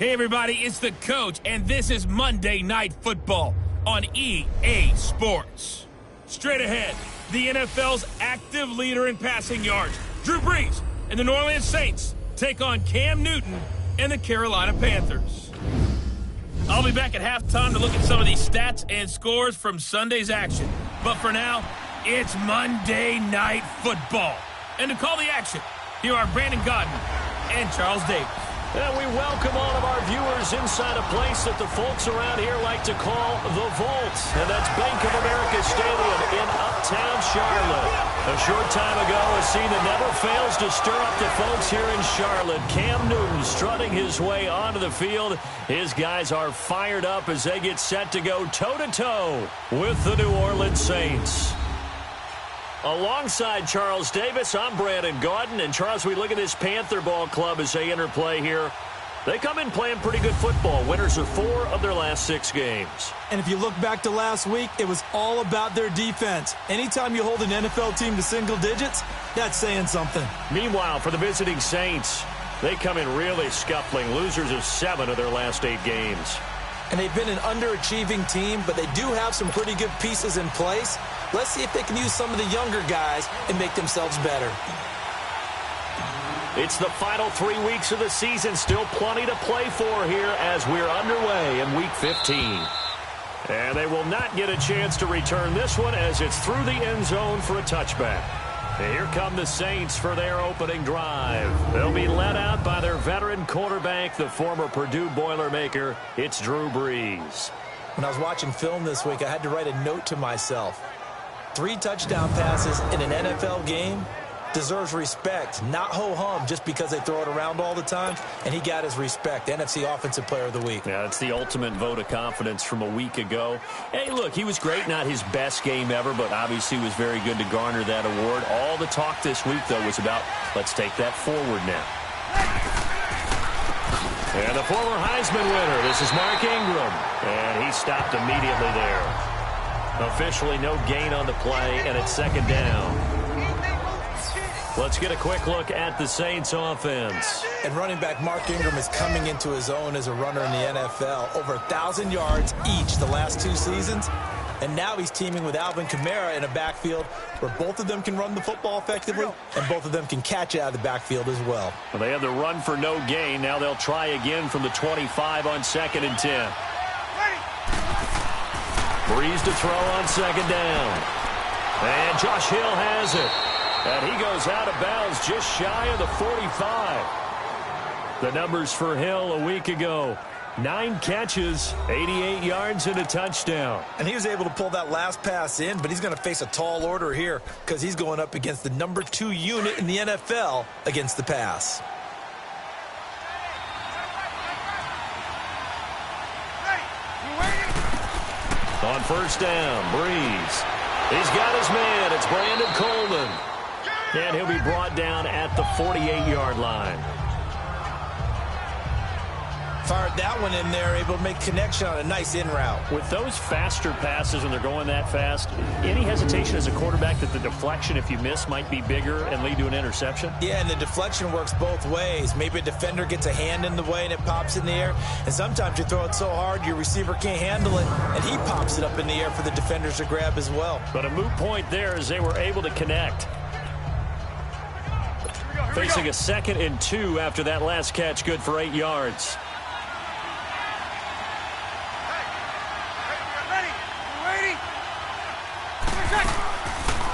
Hey everybody, it's the coach, and this is Monday Night Football on EA Sports. Straight ahead, the NFL's active leader in passing yards, Drew Brees, and the New Orleans Saints take on Cam Newton and the Carolina Panthers. I'll be back at halftime to look at some of these stats and scores from Sunday's action. But for now, it's Monday Night Football. And to call the action, here are Brandon Godden and Charles Davis. And we welcome all of our viewers inside a place that the folks around here like to call the Vault. And that's Bank of America Stadium in uptown Charlotte. A short time ago, a scene that never fails to stir up the folks here in Charlotte. Cam Newton strutting his way onto the field. His guys are fired up as they get set to go toe-to-toe with the New Orleans Saints. Alongside Charles Davis, I'm Brandon Gaudin. And Charles, we look at this Panther ball club as they enter play here. They come in playing pretty good football. Winners of 4 of their last 6 games. And if you look back to last week, it was all about their defense. Anytime you hold an NFL team to single digits, that's saying something. Meanwhile, for the visiting Saints, they come in really scuffling. Losers of 7 of their last 8 games. And they've been an underachieving team, but they do have some pretty good pieces in place. Let's see if they can use some of the younger guys and make themselves better. It's the final 3 weeks of the season. Still plenty to play for here as we're underway in Week 15. And they will not get a chance to return this one as it's through the end zone for a touchback. And here come the Saints for their opening drive. They'll be led out by their veteran quarterback, the former Purdue Boilermaker. It's Drew Brees. When I was watching film this week, I had to write a note to myself. 3 touchdown passes in an NFL game deserves respect, not ho-hum just because they throw it around all the time. And he got his respect, NFC Offensive Player of the Week. Yeah, it's the ultimate vote of confidence from a week ago. Hey, look, he was great, not his best game ever, but obviously was very good to garner that award. All the talk this week, though, was about let's take that forward now. And the former Heisman winner, this is Mark Ingram. And he stopped immediately there. Officially no gain on the play, and it's second down. Let's get a quick look at the Saints offense. And running back Mark Ingram is coming into his own as a runner in the NFL. Over 1,000 yards each the last 2 seasons. And now he's teaming with Alvin Kamara in a backfield where both of them can run the football effectively and both of them can catch it out of the backfield as well. Well, they had the run for no gain. Now they'll try again from the 25 on 2nd and 10. Brees to throw on 2nd down. And Josh Hill has it. And he goes out of bounds just shy of the 45. The numbers for Hill a week ago. 9 catches, 88 yards, and a touchdown. And he was able to pull that last pass in, but he's going to face a tall order here because he's going up against the number 2 unit in the NFL against the pass. On 1st down, Brees. He's got his man. It's Brandon Coleman. And he'll be brought down at the 48-yard line. Fired that one in there, able to make connection on a nice in route. With those faster passes when they're going that fast, any hesitation as a quarterback that the deflection, if you miss, might be bigger and lead to an interception? Yeah, and the deflection works both ways. Maybe a defender gets a hand in the way and it pops in the air. And sometimes you throw it so hard your receiver can't handle it, and he pops it up in the air for the defenders to grab as well. But a moot point there as they were able to connect. Facing a 2nd and 2 after that last catch, good for 8 yards.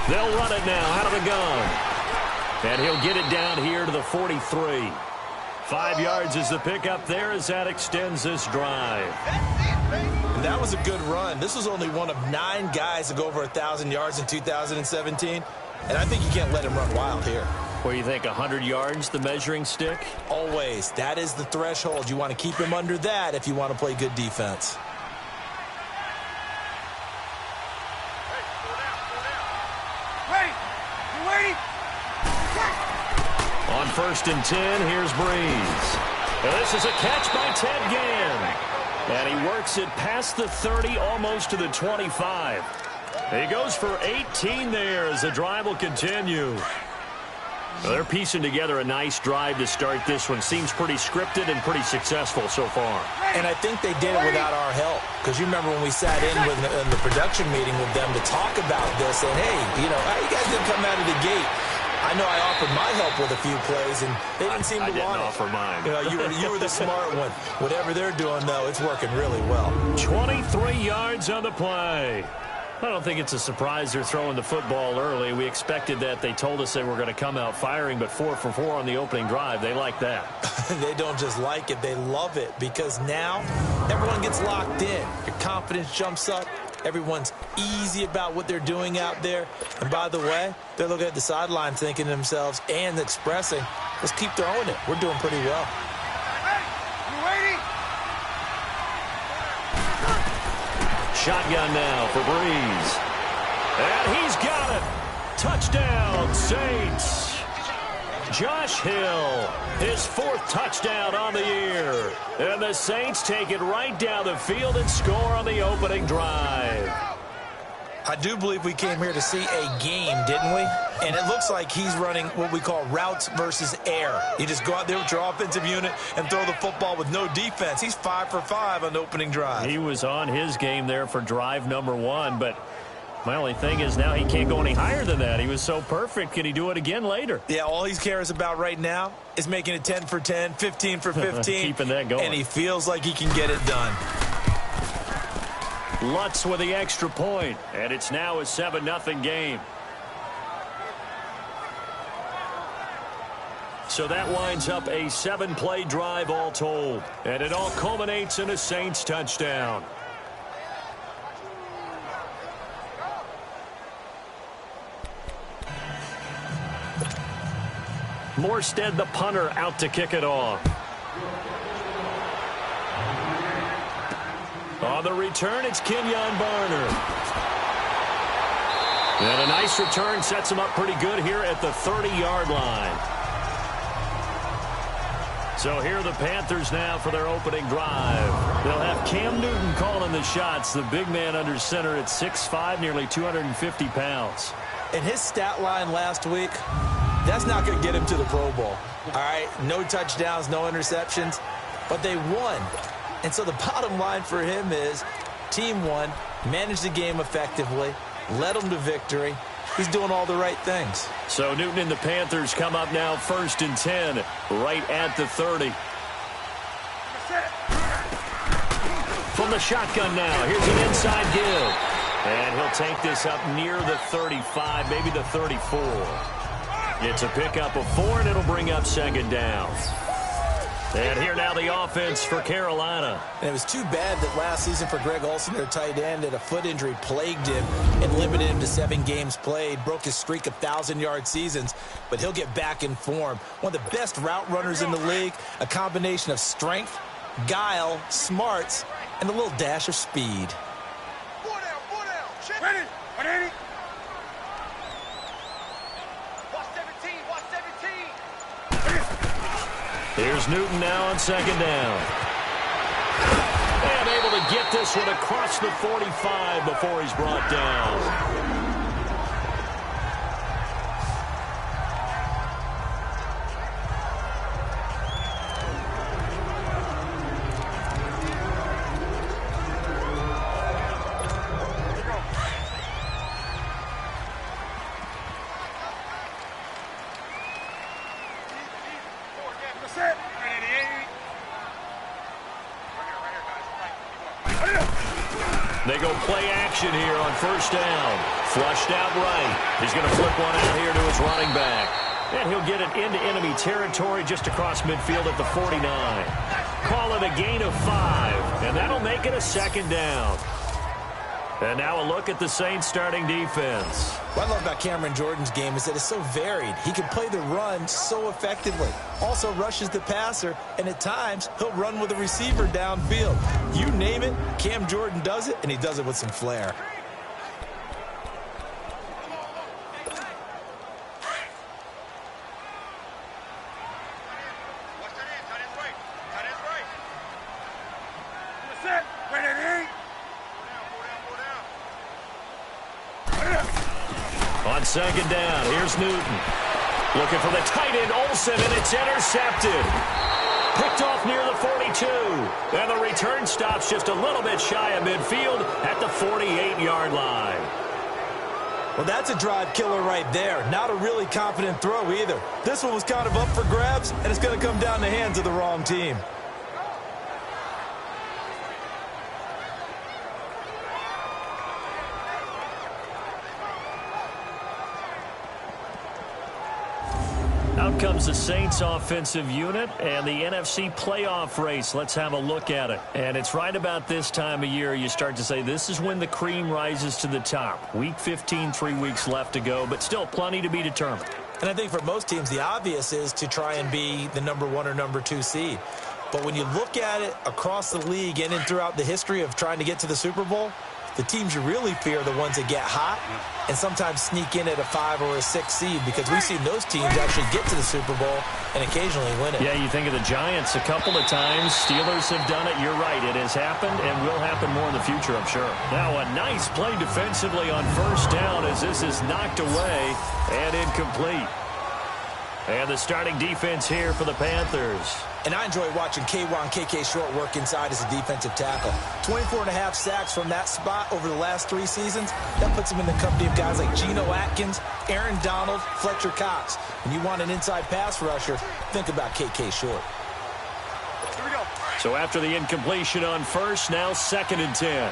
They'll run it now out of the gun. And he'll get it down here to the 43. 5 yards is the pickup there as that extends this drive. And that was a good run. This was only one of 9 guys to go over 1,000 yards in 2017. And I think you can't let him run wild here. What do you think, 100 yards, the measuring stick? Always. That is the threshold. You want to keep him under that if you want to play good defense. On 1st and 10, here's Brees. And this is a catch by Ted Ginn. And he works it past the 30, almost to the 25. He goes for 18 there as the drive will continue. Well, they're piecing together a nice drive to start this one. Seems pretty scripted and pretty successful so far. And I think they did it without our help. Because you remember when we sat in the production meeting with them to talk about this, and hey, you know, how you guys didn't come out of the gate. I know I offered my help with a few plays, and they didn't seem to want it. I didn't offer mine. You know, you were the smart one. Whatever they're doing, though, it's working really well. 23 yards on the play. I don't think it's a surprise they're throwing the football early. We expected that. They told us they were going to come out firing, but 4 for 4 on the opening drive. They like that. They don't just like it. They love it because now everyone gets locked in. Your confidence jumps up. Everyone's easy about what they're doing out there. And by the way, they're looking at the sideline thinking to themselves and expressing, let's keep throwing it. We're doing pretty well. Shotgun now for Breeze. And he's got it. Touchdown, Saints. Josh Hill, his 4th touchdown on the year. And the Saints take it right down the field and score on the opening drive. I do believe we came here to see a game, didn't we? And it looks like he's running what we call routes versus air. You just go out there with your offensive unit and throw the football with no defense. He's 5 for 5 on the opening drive. He was on his game there for drive number 1, but my only thing is now he can't go any higher than that. He was so perfect. Can he do it again later? Yeah, all he cares about right now is making it 10 for 10, 15 for 15. Keeping that going. And he feels like he can get it done. Lutz with the extra point, and it's now a 7-0 game. So that winds up a 7-play drive all told, and it all culminates in a Saints touchdown. Morstead, the punter, out to kick it off. On the return, it's Kenyon Barner. And a nice return sets him up pretty good here at the 30-yard line. So here are the Panthers now for their opening drive. They'll have Cam Newton calling the shots, the big man under center at 6'5", nearly 250 pounds. And his stat line last week, that's not going to get him to the Pro Bowl. All right, no touchdowns, no interceptions, but they won. And so the bottom line for him is team won, managed the game effectively, led them to victory. He's doing all the right things. So Newton and the Panthers come up now 1st and 10, right at the 30. From the shotgun now, here's an inside give. And he'll take this up near the 35, maybe the 34. It's a pickup of 4, and it'll bring up 2nd down. And here now the offense for Carolina. And it was too bad that last season for Greg Olsen, their tight end, that a foot injury plagued him and limited him to 7 games played, broke his streak of 1,000-yard seasons, but he'll get back in form. One of the best route runners in the league, a combination of strength, guile, smarts, and a little dash of speed. Ready? 180. Here's Newton now on 2nd down. And able to get this one across the 45 before he's brought down. They go play action here on 1st down. Flushed out right. He's going to flip one out here to his running back. And he'll get it into enemy territory just across midfield at the 49. Call it a gain of 5. And that'll make it a 2nd down. And now a look at the Saints starting defense. What I love about Cameron Jordan's game is that it's so varied. He can play the run so effectively. Also rushes the passer, and at times, he'll run with a receiver downfield. You name it, Cam Jordan does it, and he does it with some flair. On 2nd down, here's Newton. Looking for the tight end, Olsen, and it's intercepted. Picked off near the 42. And the return stops just a little bit shy of midfield at the 48-yard line. Well, that's a drive killer right there. Not a really confident throw either. This one was kind of up for grabs, and it's going to come down the hands of the wrong team. Out comes the Saints offensive unit and the NFC playoff race. Let's have a look at it. And it's right about this time of year you start to say this is when the cream rises to the top. Week 15, 3 weeks left to go, but still plenty to be determined. And I think for most teams, the obvious is to try and be the number 1 or number 2 seed. But when you look at it across the league and throughout the history of trying to get to the Super Bowl, the teams you really fear are the ones that get hot and sometimes sneak in at a 5 or a 6 seed, because we've seen those teams actually get to the Super Bowl and occasionally win it. Yeah, you think of the Giants a couple of times. Steelers have done it. You're right. It has happened and will happen more in the future, I'm sure. Now a nice play defensively on first down as this is knocked away and incomplete. And the starting defense here for the Panthers. And I enjoy watching KK Short work inside as a defensive tackle. 24.5 sacks from that spot over the last 3 seasons. That puts him in the company of guys like Geno Atkins, Aaron Donald, Fletcher Cox. When you want an inside pass rusher, think about KK Short. Here we go. So after the incompletion on first, now 2nd and 10.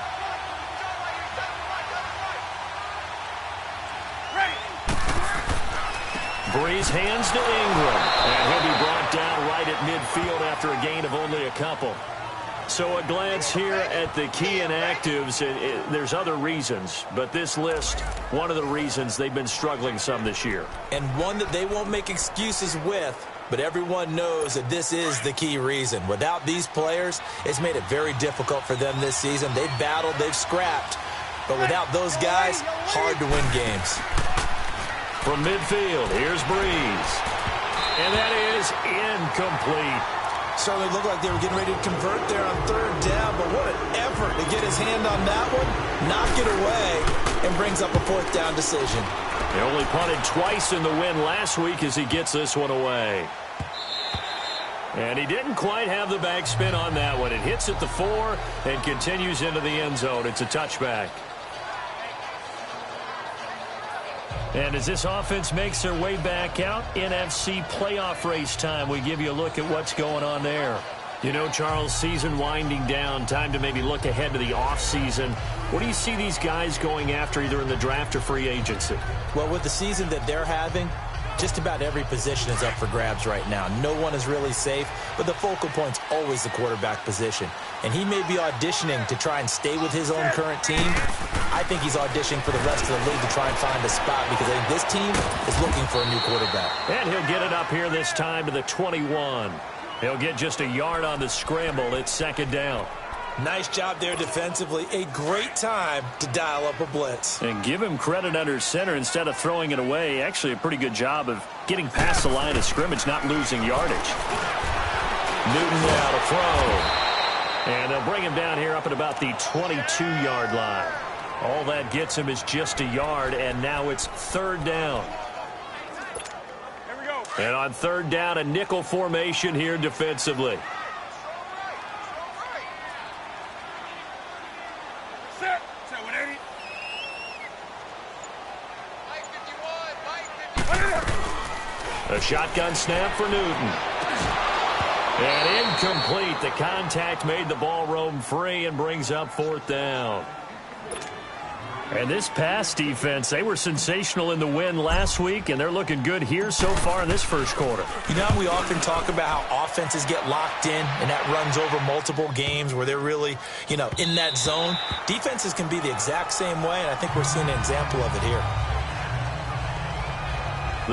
Breeze hands to Ingram, and he'll be brought down right at midfield after a gain of only a couple. So a glance here at the key inactives. There's other reasons, but this list, one of the reasons they've been struggling some this year. And one that they won't make excuses with, but everyone knows that this is the key reason. Without these players, it's made it very difficult for them this season. They've battled, they've scrapped, but without those guys, hard to win games. From midfield, here's Breeze. And that is incomplete. Certainly looked like they were getting ready to convert there on 3rd down, but what an effort to get his hand on that one, knock it away, and brings up a 4th down decision. He only punted twice in the win last week as he gets this one away. And he didn't quite have the backspin on that one. It hits at the 4 and continues into the end zone. It's a touchback. And as this offense makes their way back out, NFC playoff race time, we give you a look at what's going on there. You know, Charles, season winding down, time to maybe look ahead to the offseason. What do you see these guys going after either in the draft or free agency? Well, with the season that they're having, just about every position is up for grabs right now. No one is really safe, but the focal point's always the quarterback position. And he may be auditioning to try and stay with his own current team. I think he's auditioning for the rest of the league to try and find a spot, because I think this team is looking for a new quarterback. And he'll get it up here this time to the 21. He'll get just a yard on the scramble. It's 2nd down. Nice job there defensively. A great time to dial up a blitz. And give him credit under center instead of throwing it away. Actually a pretty good job of getting past the line of scrimmage, not losing yardage. Newton now to throw. And they'll bring him down here up at about the 22-yard line. All that gets him is just a yard, and now it's 3rd down. Here we go. And on 3rd down, a nickel formation here defensively. Set 180. Mike 51. A shotgun snap for Newton. And incomplete. The contact made the ball roam free and brings up 4th down. And this pass defense, they were sensational in the win last week, and they're looking good here so far in this first quarter. You know, we often talk about how offenses get locked in, and that runs over multiple games where they're really, in that zone. Defenses can be the exact same way, and I think we're seeing an example of it here.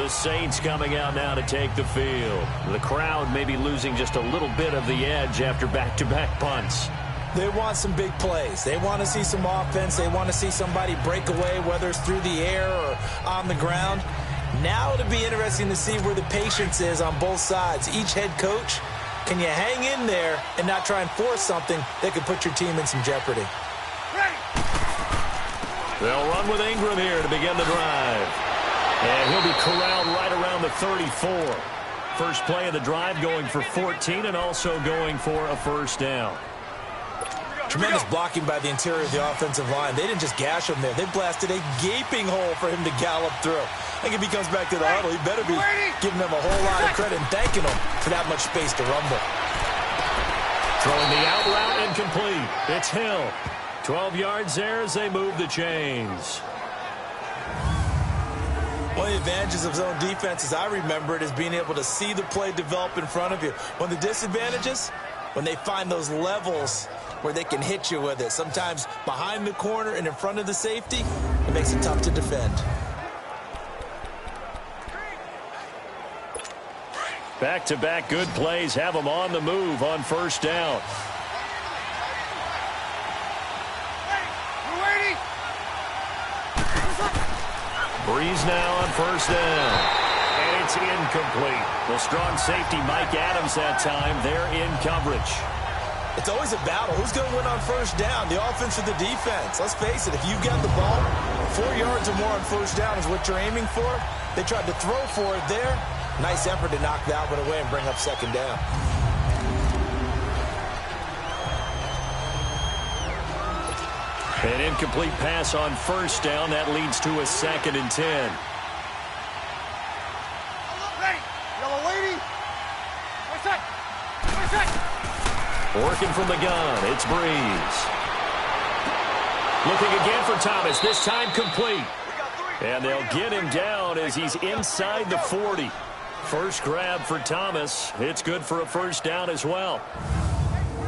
The Saints coming out now to take the field. The crowd may be losing just a little bit of the edge after back-to-back punts. They want some big plays. They want to see some offense. They want to see somebody break away, whether it's through the air or on the ground. Now it'll be interesting to see where the patience is on both sides. Each head coach, can you hang in there and not try and force something that could put your team in some jeopardy? They'll run with Ingram here to begin the drive. And he'll be corralled right around the 34. First play of the drive going for 14 and also going for a first down. Tremendous blocking by the interior of the offensive line. They didn't just gash him there. They blasted a gaping hole for him to gallop through. I think if he comes back to the huddle, he better be giving them a whole lot of credit and thanking them for that much space to rumble. Throwing the out route incomplete. It's Hill. 12 yards there as they move the chains. One of the advantages of zone defense, as I remember it, is being able to see the play develop in front of you. One of the disadvantages, when they find those levels where they can hit you with it. Sometimes behind the corner and in front of the safety, it makes it tough to defend. Back-to-back good plays have them on the move on first down. Breeze now on first down. And it's incomplete. The strong safety Mike Adams that time. They're in coverage. It's always a battle. Who's going to win on first down? The offense or the defense? Let's face it, if you've got the ball, 4 yards or more on first down is what you're aiming for. They tried to throw for it there. Nice effort to knock that one away and bring up second down. An incomplete pass on first down. That leads to a 2nd and 10. Hey, yellow lady. What's that? What's that? Working from the gun. It's Breeze. Looking again for Thomas. This time complete. And they'll get him down as he's inside the 40. First grab for Thomas. It's good for a first down as well.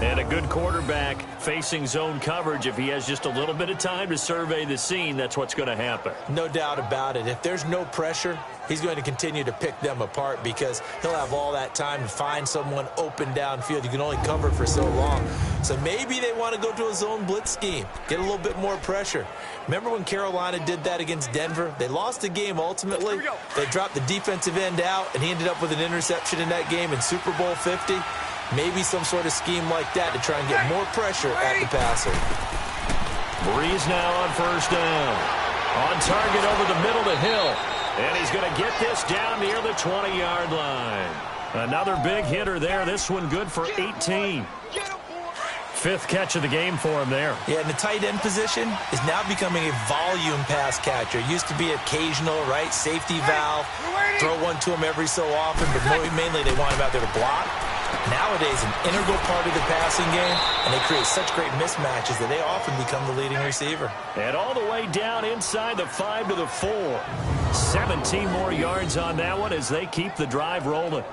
And a good quarterback facing zone coverage. If he has just a little bit of time to survey the scene, that's what's going to happen. No doubt about it. If there's no pressure, he's going to continue to pick them apart because he'll have all that time to find someone open downfield. You can only cover for so long. So maybe they want to go to a zone blitz scheme, get a little bit more pressure. Remember when Carolina did that against Denver? They lost the game ultimately. They dropped the defensive end out, and he ended up with an interception in that game in Super Bowl 50. Maybe some sort of scheme like that to try and get more pressure at the passer. Breeze now on first down. On target over the middle to Hill. And he's going to get this down near the 20-yard line. Another big hitter there. This one good for 18. 5th catch of the game for him there. Yeah, and the tight end position is now becoming a volume pass catcher. It used to be occasional, right? Safety valve. Throw one to him every so often, but mainly they want him out there to block. Nowadays, an integral part of the passing game, and they create such great mismatches that they often become the leading receiver. And all the way down inside the 5 to the 4. 17 more yards on that one as they keep the drive rolling.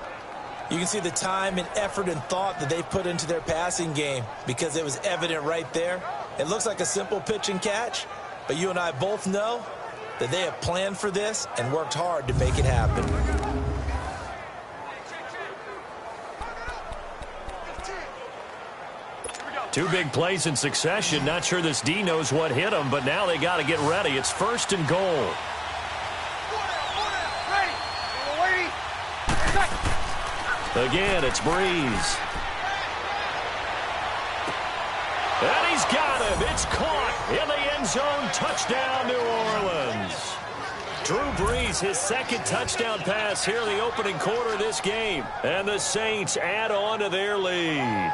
You can see the time and effort and thought that they put into their passing game because it was evident right there. It looks like a simple pitch and catch, but you and I both know that they have planned for this and worked hard to make it happen. Two big plays in succession. Not sure this D knows what hit him, but now they got to get ready. It's 1st and goal. Again, it's Breeze. And he's got him. It's caught in the end zone. Touchdown, New Orleans. Drew Brees, his 2nd touchdown pass here in the opening quarter of this game. And the Saints add on to their lead.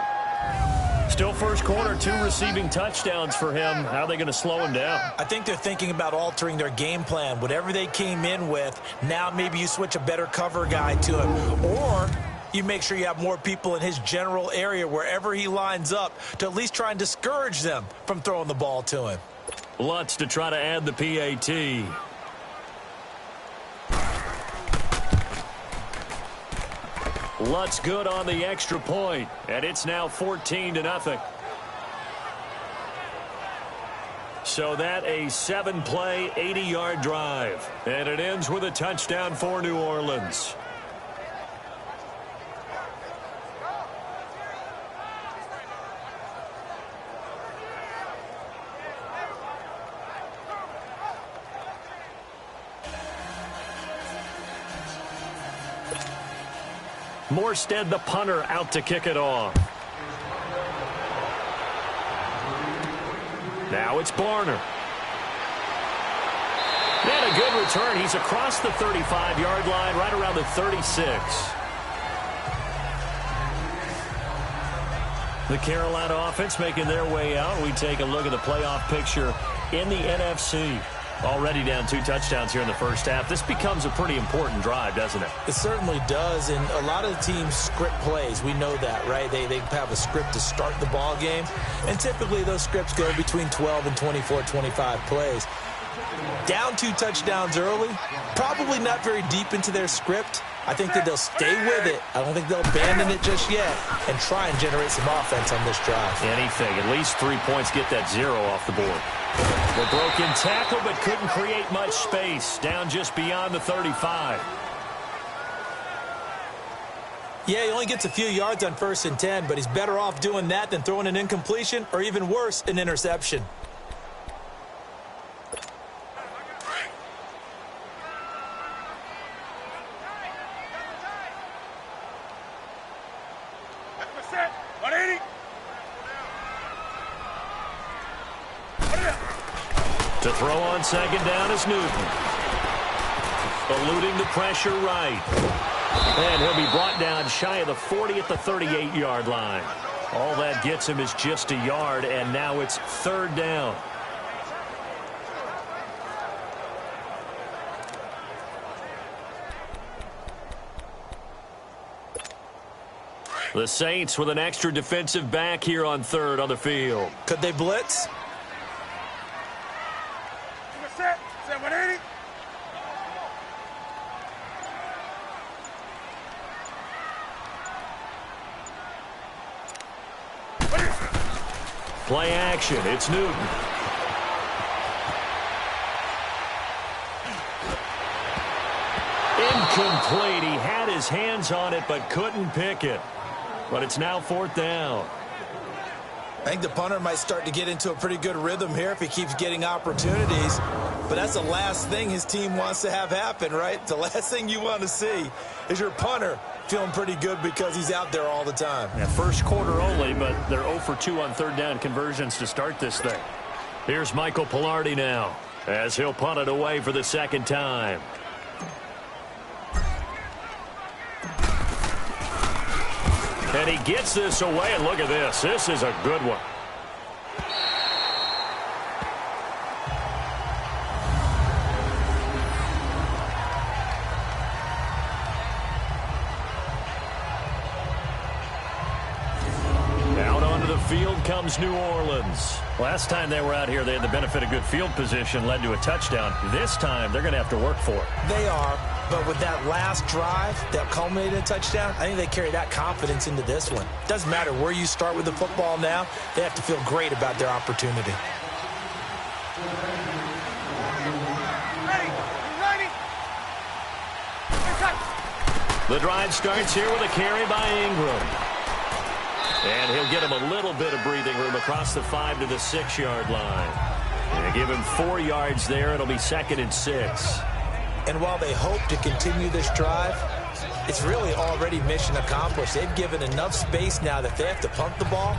Still first quarter, 2 receiving touchdowns for him. How are they going to slow him down? I think they're thinking about altering their game plan. Whatever they came in with, now maybe you switch a better cover guy to him. Or you make sure you have more people in his general area wherever he lines up to at least try and discourage them from throwing the ball to him. Lutz to try to add the PAT. Lutz good on the extra point, and it's now 14-0. So that a 7-play, 80-yard drive, and it ends with a touchdown for New Orleans. Morstead, the punter, out to kick it off. Now it's Barner. And a good return. He's across the 35-yard line, right around the 36. The Carolina offense making their way out. We take a look at the playoff picture in the NFC. Already down 2 touchdowns here in the first half. This becomes a pretty important drive, doesn't it? It certainly does, and a lot of the teams script plays. We know that, right? They have a script to start the ball game, and typically those scripts go between 12 and 24, 25 plays. Down 2 touchdowns early, probably not very deep into their script. I think that they'll stay with it. I don't think they'll abandon it just yet and try and generate some offense on this drive. Anything. At least 3 points, get that 0 off the board. The broken tackle, but couldn't create much space. Down just beyond the 35. Yeah, he only gets a few yards on 1st and 10, but he's better off doing that than throwing an incompletion or even worse, an interception. To throw on 2nd down is Newton. Eluding the pressure right. And he'll be brought down shy of the 40 at the 38-yard line. All that gets him is just a yard, and now it's 3rd down. The Saints with an extra defensive back here on 3rd on the field. Could they blitz? Play action. It's Newton. Incomplete. He had his hands on it but couldn't pick it. But it's now 4th down. I think the punter might start to get into a pretty good rhythm here if he keeps getting opportunities. But that's the last thing his team wants to have happen, right? The last thing you want to see is your punter feeling pretty good because he's out there all the time. Yeah, first quarter only, but they're 0 for 2 on 3rd down conversions to start this thing. Here's Michael Pilardi now as he'll punt it away for the 2nd time. And he gets this away, and look at this. This is a good one. Out onto the field comes New Orleans. Last time they were out here, they had the benefit of good field position, led to a touchdown. This time, they're going to have to work for it. They are. But with that last drive that culminated in a touchdown, I think they carry that confidence into this one. Doesn't matter where you start with the football now, they have to feel great about their opportunity. The drive starts here with a carry by Ingram. And he'll get him a little bit of breathing room across the 5 to the 6-yard line. And give him 4 yards there. It'll be 2nd and 6. And while they hope to continue this drive, it's really already mission accomplished. They've given enough space now that if they have to punt the ball,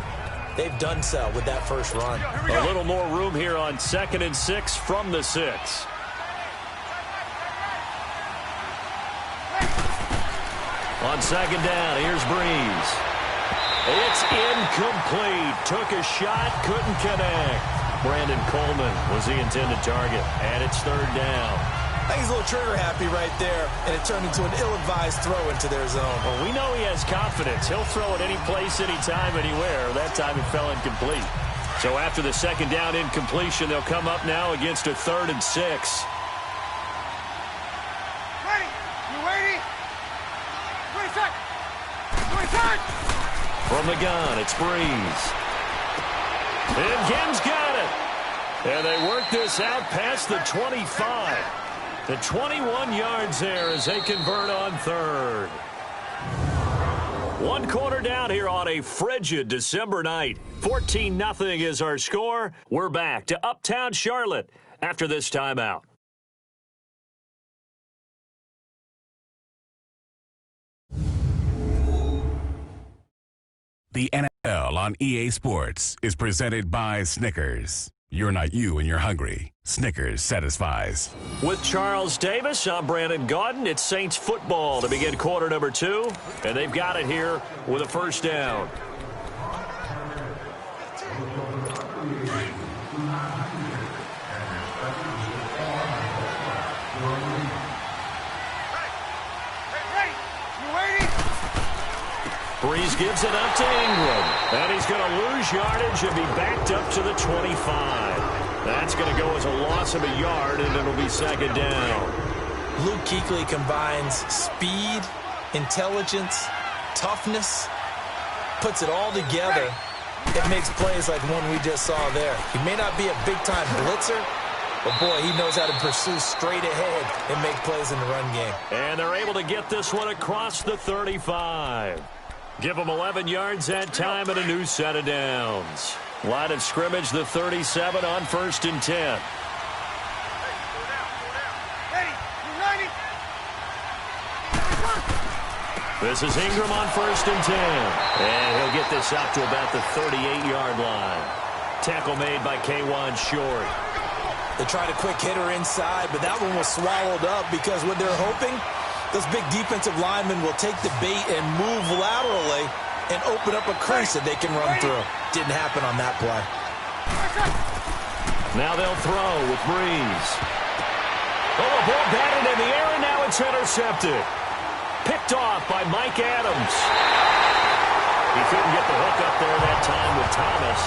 they've done so with that first run. A little more room here on 2nd and 6 from the 6. On 2nd down, here's Breeze. It's incomplete. Took a shot, couldn't connect. Brandon Coleman was the intended target, and it's 3rd down. I think he's a little trigger happy right there, and it turned into an ill-advised throw into their zone. Well, we know he has confidence. He'll throw it any place, anytime, anywhere. That time it fell incomplete. So after the 2nd down incompletion, they'll come up now against a 3rd and 6. Ready? You ready? 20 seconds. 20 seconds. From the gun, it's Breeze. And Kim's got it. And they work this out past the 25. The 21 yards there as they convert on 3rd. 1 quarter down here on a frigid December night. 14-0 is our score. We're back to Uptown Charlotte after this timeout. The NFL on EA Sports is presented by Snickers. You're not you when you're hungry. Snickers satisfies. With Charles Davis, I'm Brandon Gaudin. It's Saints football to begin quarter number 2, and they've got it here with a first down. Breeze gives it up to Ingram, and he's going to lose yardage and be backed up to the 25. That's going to go as a loss of a yard, and it'll be second down. Luke Kuechly combines speed, intelligence, toughness, puts it all together. It makes plays like one we just saw there. He may not be a big-time blitzer, but, boy, he knows how to pursue straight ahead and make plays in the run game. And they're able to get this one across the 35. Give them 11 yards that time and a new set of downs. Line of scrimmage, the 37 on 1st and 10. This is Ingram on 1st and 10. And he'll get this out to about the 38-yard line. Tackle made by K'Wan Short. They tried a quick hitter inside, but that one was swallowed up because what they're hoping, those big defensive linemen will take the bait and move laterally and open up a crease that they can run through. Didn't happen on that play. Now they'll throw with Breeze. Oh, a ball batted in the air, and now it's intercepted. Picked off by Mike Adams. He couldn't get the hook up there that time with Thomas.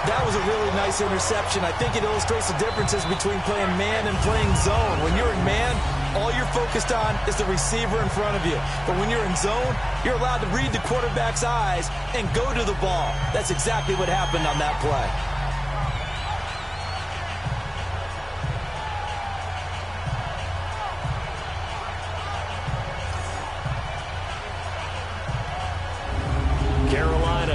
That was a really nice interception. I think it illustrates the differences between playing man and playing zone. When you're in man, all you're focused on is the receiver in front of you. But when you're in zone, you're allowed to read the quarterback's eyes and go to the ball. That's exactly what happened on that play.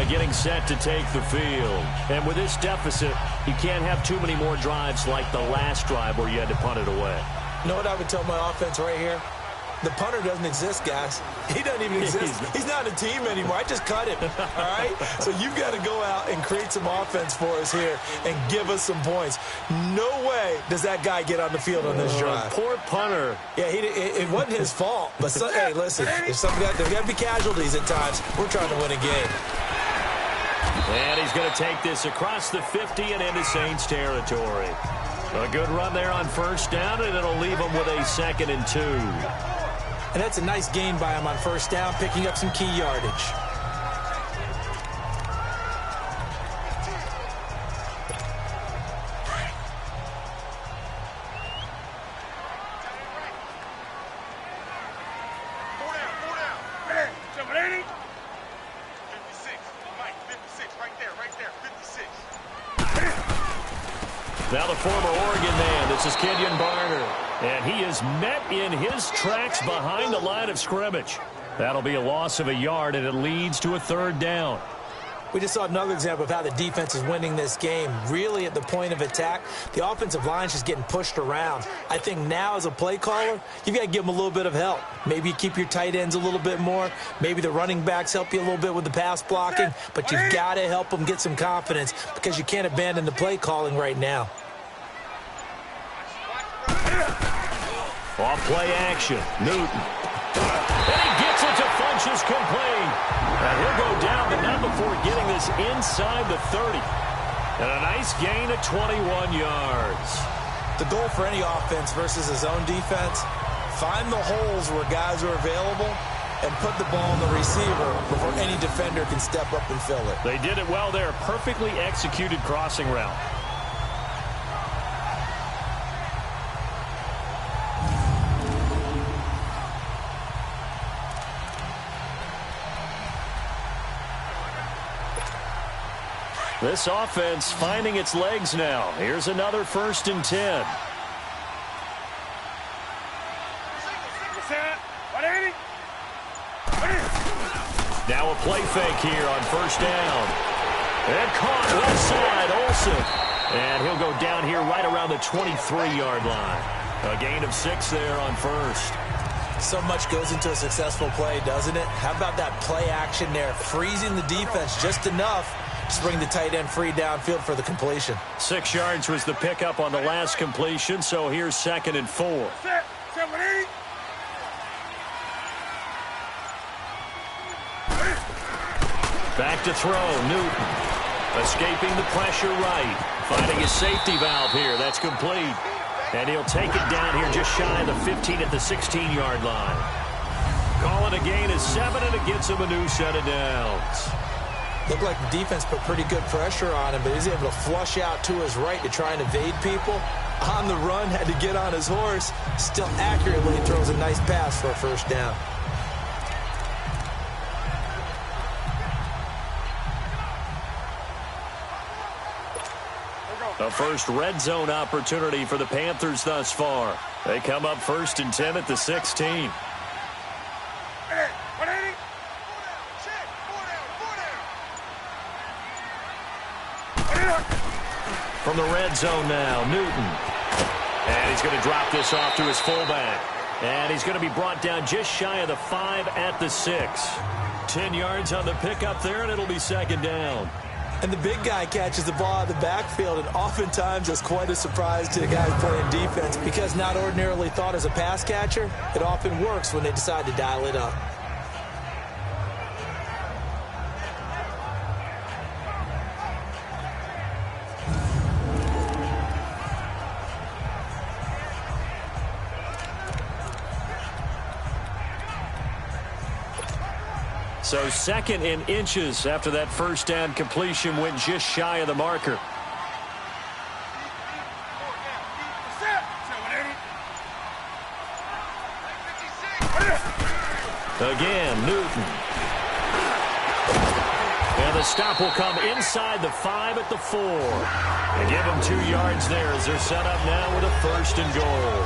Getting set to take the field. And with this deficit, you can't have too many more drives like the last drive where you had to punt it away. You know what I would tell my offense right here? The punter doesn't exist, guys. He doesn't even exist. He's not a team anymore. I just cut him, all right? So you've got to go out and create some offense for us here and give us some points. No way does that guy get on the field on this drive. Poor punter. Yeah, it wasn't his fault. But, hey, listen, there's got to be casualties at times. We're trying to win a game. And he's going to take this across the 50 and into Saints territory. A good run there on 1st down, and it'll leave him with a 2nd and 2. And that's a nice gain by him on 1st down, picking up some key yardage. Now the former Oregon man, this is Kenyon Barner. And he is met in his tracks behind the line of scrimmage. That'll be a loss of a yard, and it leads to a 3rd down. We just saw another example of how the defense is winning this game. Really at the point of attack, the offensive line's just getting pushed around. I think now as a play caller, you've got to give them a little bit of help. Maybe you keep your tight ends a little bit more. Maybe the running backs help you a little bit with the pass blocking. But you've got to help them get some confidence because you can't abandon the play calling right now. Off play action, Newton. And he gets it to Funchess complete. And he'll go down, but not before getting this inside the 30. And a nice gain of 21 yards. The goal for any offense versus a zone defense, find the holes where guys are available and put the ball on the receiver before any defender can step up and fill it. They did it well there. Perfectly executed crossing route. This offense finding its legs now. Here's another 1st and 10. Now a play fake here on 1st down. And caught left side, Olsen. And he'll go down here right around the 23-yard line. A gain of 6 there on 1st. So much goes into a successful play, doesn't it? How about that play action there? Freezing the defense just enough Just bring the tight end free downfield for the completion. 6 yards was the pickup on the last completion, so here's 2nd and 4. Back to throw, Newton. Escaping the pressure right. Finding his safety valve here. That's complete. And he'll take it down here just shy of the 15 at the 16-yard line. Call it a gain of 7, and it gets him a new set of downs. Looked like the defense put pretty good pressure on him, but he's able to flush out to his right to try and evade people. On the run, had to get on his horse. Still accurately throws a nice pass for a first down. The first red zone opportunity for the Panthers thus far. They come up 1st and 10 at the 16. From the red zone now, Newton. And he's going to drop this off to his fullback. And he's going to be brought down just shy of the 5 at the 6. 10 yards on the pickup there, and it'll be 2nd down. And the big guy catches the ball out of the backfield, and oftentimes it's quite a surprise to the guys playing defense because not ordinarily thought as a pass catcher, it often works when they decide to dial it up. So 2nd in inches after that first down completion went just shy of the marker. Again, Newton. And the stop will come inside the 5 at the 4. And give them 2 yards there as they're set up now with a 1st and goal.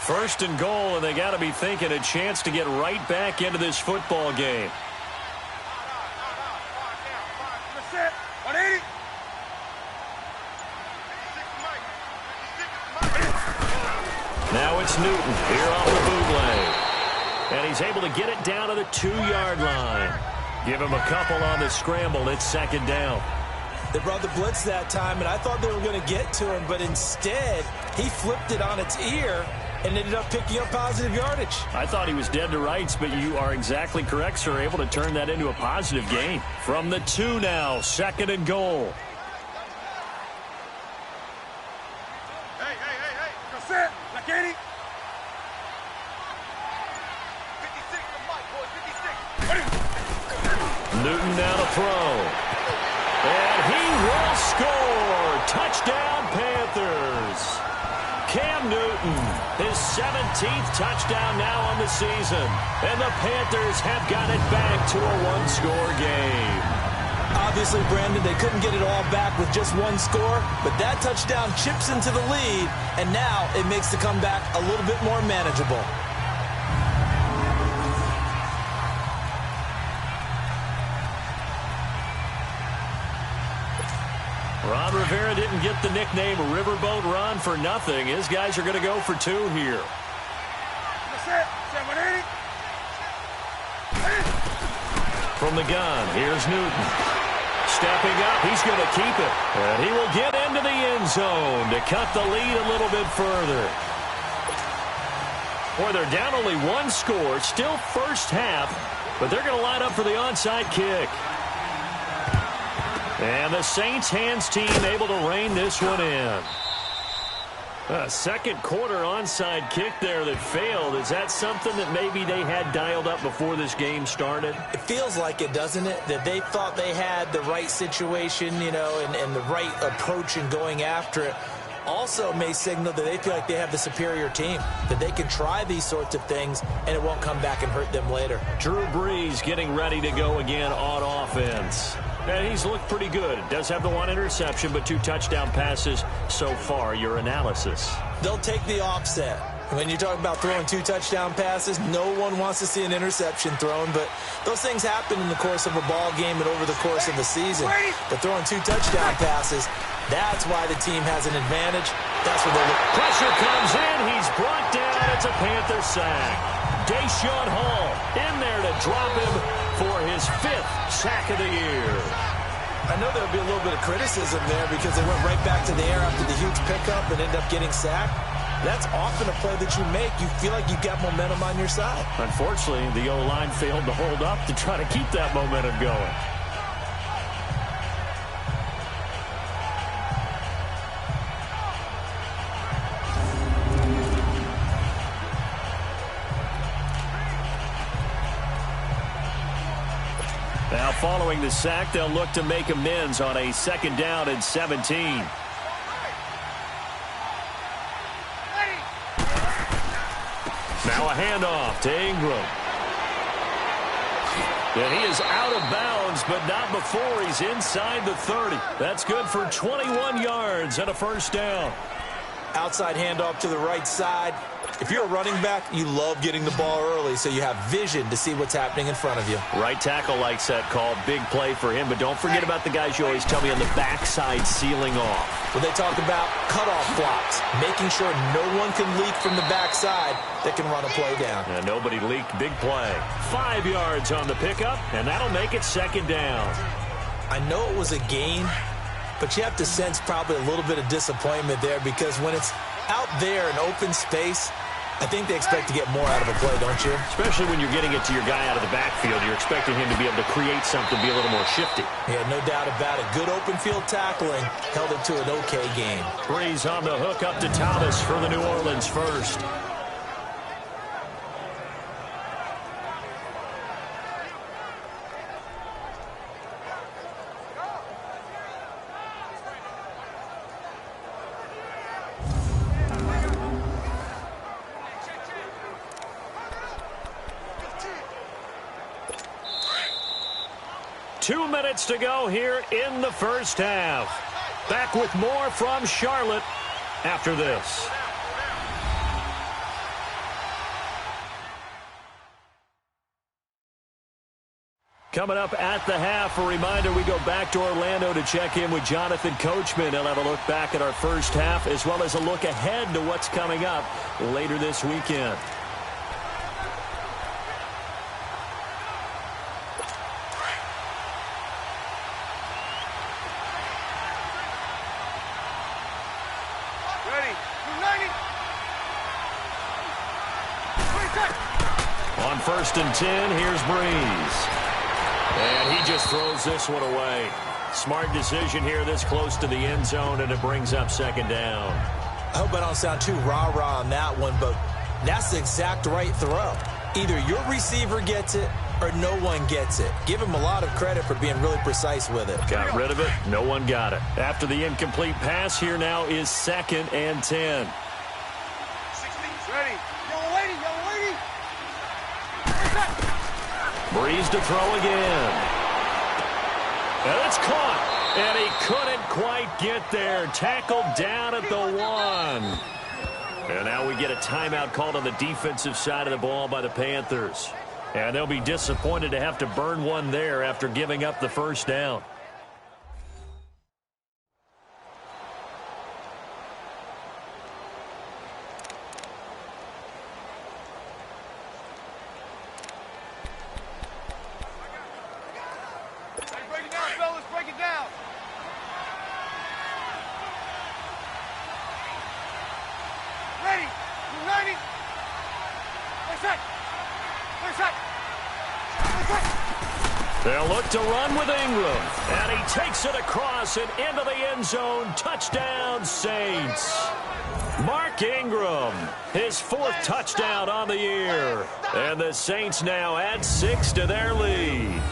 First and goal, and they got to be thinking a chance to get right back into this football game. Now it's Newton here off the bootleg. And he's able to get it down to the 2-yard line. Give him a couple on the scramble. It's 2nd down. They brought the blitz that time, and I thought they were going to get to him, but instead he flipped it on its ear and ended up picking up positive yardage. I thought he was dead to rights, but you are exactly correct, sir. Able to turn that into a positive gain. From the 2 now, 2nd and goal. Hey. Go set. Lakini. 56 to Mike, boys. 56. Newton now to throw. And he will score. Touchdown, Panthers. Cam Newton, his 17th touchdown now on the season. And the Panthers have got it back to a 1-score game. Obviously, Brandon, they couldn't get it all back with just 1 score, but that touchdown chips into the lead, and now it makes the comeback a little bit more manageable. Ron Rivera didn't get the nickname Riverboat Ron for nothing. His guys are going to go for 2 here. From the gun, here's Newton. Stepping up, he's going to keep it. And he will get into the end zone to cut the lead a little bit further. Boy, they're down only 1 score, still first half, but they're going to line up for the onside kick. And the Saints hands team able to rein this one in. A second quarter onside kick there that failed. Is that something that maybe they had dialed up before this game started? It feels like it, doesn't it? That they thought they had the right situation, you know, and the right approach in going after it. Also may signal that they feel like they have the superior team, that they can try these sorts of things and it won't come back and hurt them later. Drew Brees getting ready to go again on offense. And he's looked pretty good. Does have the one interception, but 2 touchdown passes so far. Your analysis? They'll take the offset. When you're talking about throwing 2 touchdown passes, no one wants to see an interception thrown, but those things happen in the course of a ball game and over the course of the season. But throwing 2 touchdown passes, that's why the team has an advantage. That's what they're looking. Pressure comes in. He's brought down. It's a Panther sack. Deshaun Hall in there to drop him for his 5th sack of the year. I know there'll be a little bit of criticism there because they went right back to the air after the huge pickup and ended up getting sacked. That's often a play that you make. You feel like you've got momentum on your side. Unfortunately, the O-line failed to hold up to try to keep that momentum going. Now, following the sack, they'll look to make amends on a 2nd down and 17. Now a handoff to Ingram. And he is out of bounds, but not before he's inside the 30. That's good for 21 yards and a 1st down. Outside handoff to the right side. If you're a running back, you love getting the ball early so you have vision to see what's happening in front of you. Right tackle likes that call. Big play for him, but don't forget about the guys you always tell me on the backside sealing off. Well, they talk about cutoff blocks, making sure no one can leak from the backside that can run a play down. And nobody leaked. Big play. 5 yards on the pickup, and that'll make it 2nd down. I know it was a gain, but you have to sense probably a little bit of disappointment there because when it's out there in open space, I think they expect to get more out of a play, don't you? Especially when you're getting it to your guy out of the backfield. You're expecting him to be able to create something, be a little more shifty. Yeah, no doubt about it. Good open field tackling held it to an okay game. Breeze on the hook up to Thomas for the New Orleans 1st. Two minutes to go here in the 1st half. Back with more from Charlotte after this. Coming up at the half, a reminder, we go back to Orlando to check in with Jonathan Coachman. He'll have a look back at our 1st half as well as a look ahead to what's coming up later this weekend. On 1st and 10, here's Breeze. And he just throws this one away. Smart decision here this close to the end zone, and it brings up 2nd down. I hope I don't sound too rah-rah on that one, but that's the exact right throw. Either your receiver gets it or no one gets it. Give him a lot of credit for being really precise with it. Got rid of it. No one got it. After the incomplete pass, here now is 2nd and 10. 16's ready. Yellow lady, yellow lady. Breeze to throw again. And it's caught. And he couldn't quite get there. Tackled down at the 1. And now we get a timeout called on the defensive side of the ball by the Panthers. And they'll be disappointed to have to burn one there after giving up the 1st down. Break it down, fellas, break it down. Ready, united. Where's that? Where's that? They'll look to run with Ingram. And he takes it across and into the end zone. Touchdown, Saints. Mark Ingram, his 4th touchdown on the year. And the Saints now add 6 to their lead.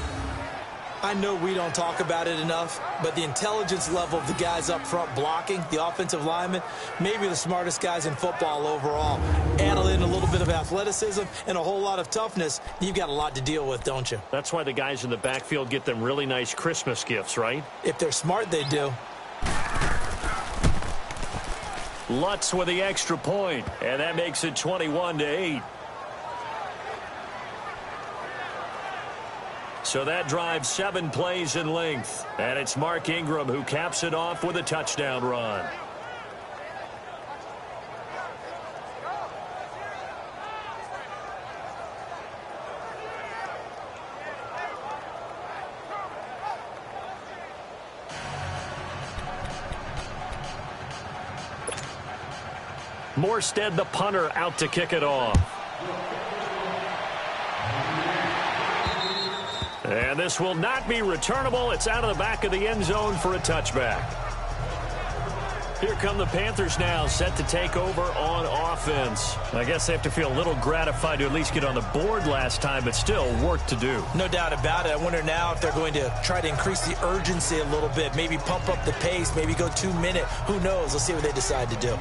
I know we don't talk about it enough, but the intelligence level of the guys up front blocking, the offensive linemen, maybe the smartest guys in football overall. Add in a little bit of athleticism and a whole lot of toughness, you've got a lot to deal with, don't you? That's why the guys in the backfield get them really nice Christmas gifts, right? If they're smart, they do. Lutz with the extra point, and that makes it 21-8. So that drives 7 plays in length. And it's Mark Ingram who caps it off with a touchdown run. Morstead, the punter, out to kick it off. And this will not be returnable. It's out of the back of the end zone for a touchback. Here come the Panthers now, set to take over on offense. I guess they have to feel a little gratified to at least get on the board last time, but still work to do. No doubt about it. I wonder now if they're going to try to increase the urgency a little bit, maybe pump up the pace, maybe go 2-minute. Who knows? Let's see what they decide to do.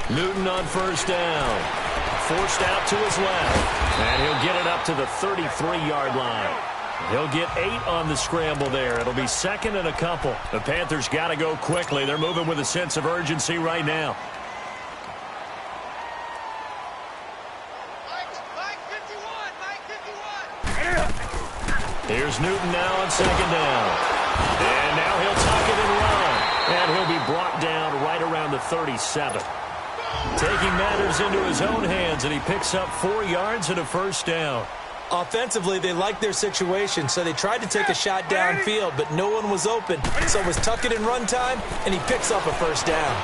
Newton on first down. Forced out to his left. And he'll get it up to the 33-yard line. He'll get 8 on the scramble there. It'll be second and a couple. The Panthers got to go quickly. They're moving with a sense of urgency right now. Here's Newton now on second down. And now he'll tuck it and run. And he'll be brought down right around the 37. Taking matters into his own hands, and he picks up 4 yards and a first down. Offensively, they liked their situation, so they tried to take a shot downfield, but no one was open. So it was tuck it and run time, and he picks up a first down.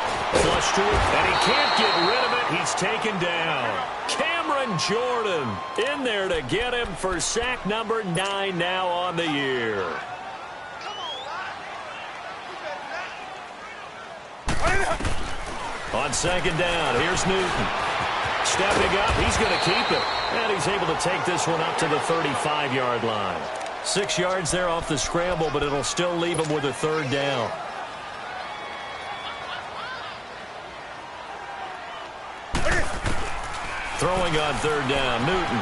Flush to it, and he can't get rid of it. He's taken down. Cameron Jordan in there to get him for sack number 9 now on the year. On second down, here's Newton. Stepping up, he's going to keep it. And he's able to take this one up to the 35-yard line. 6 yards there off the scramble, but it'll still leave him with a third down. Throwing on third down, Newton.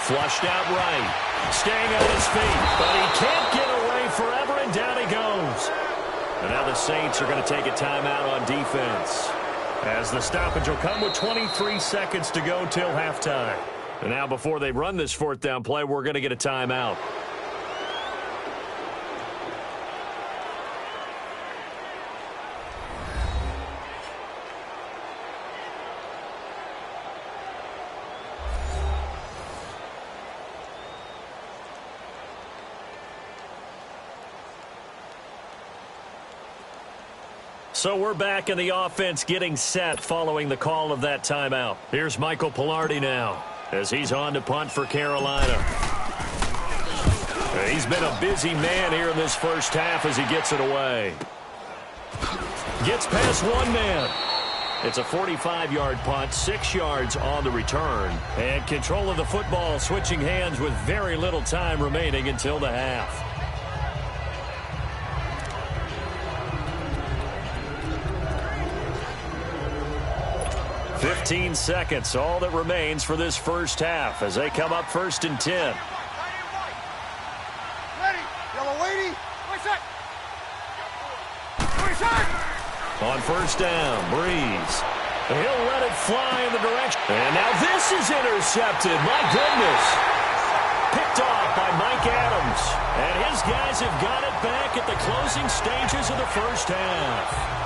Flushed out right. Staying on his feet, but he can't get away forever, and down he goes. And now the Saints are going to take a timeout on defense, as the stoppage will come with 23 seconds to go till halftime. And now before they run this fourth down play, we're going to get a timeout. So we're back in the offense getting set following the call of that timeout. Here's Michael Pilardi now as he's on to punt for Carolina. He's been a busy man here in this first half as he gets it away. Gets past one man. It's a 45-yard punt, 6 yards on the return. And control of the football switching hands with very little time remaining until the half. 15 seconds, all that remains for this first half as they come up first and 10. Ready, yellow lady, On first down, Breeze. He'll let it fly in the direction. And now this is intercepted. My goodness. Picked off by Mike Adams. And his guys have got it back at the closing stages of the first half.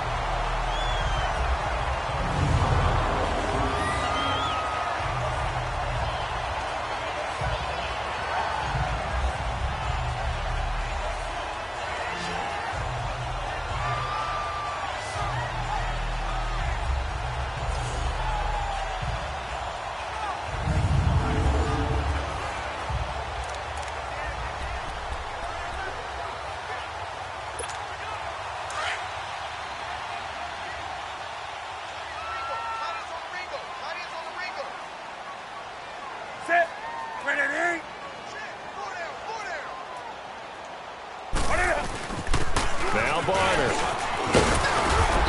Barner.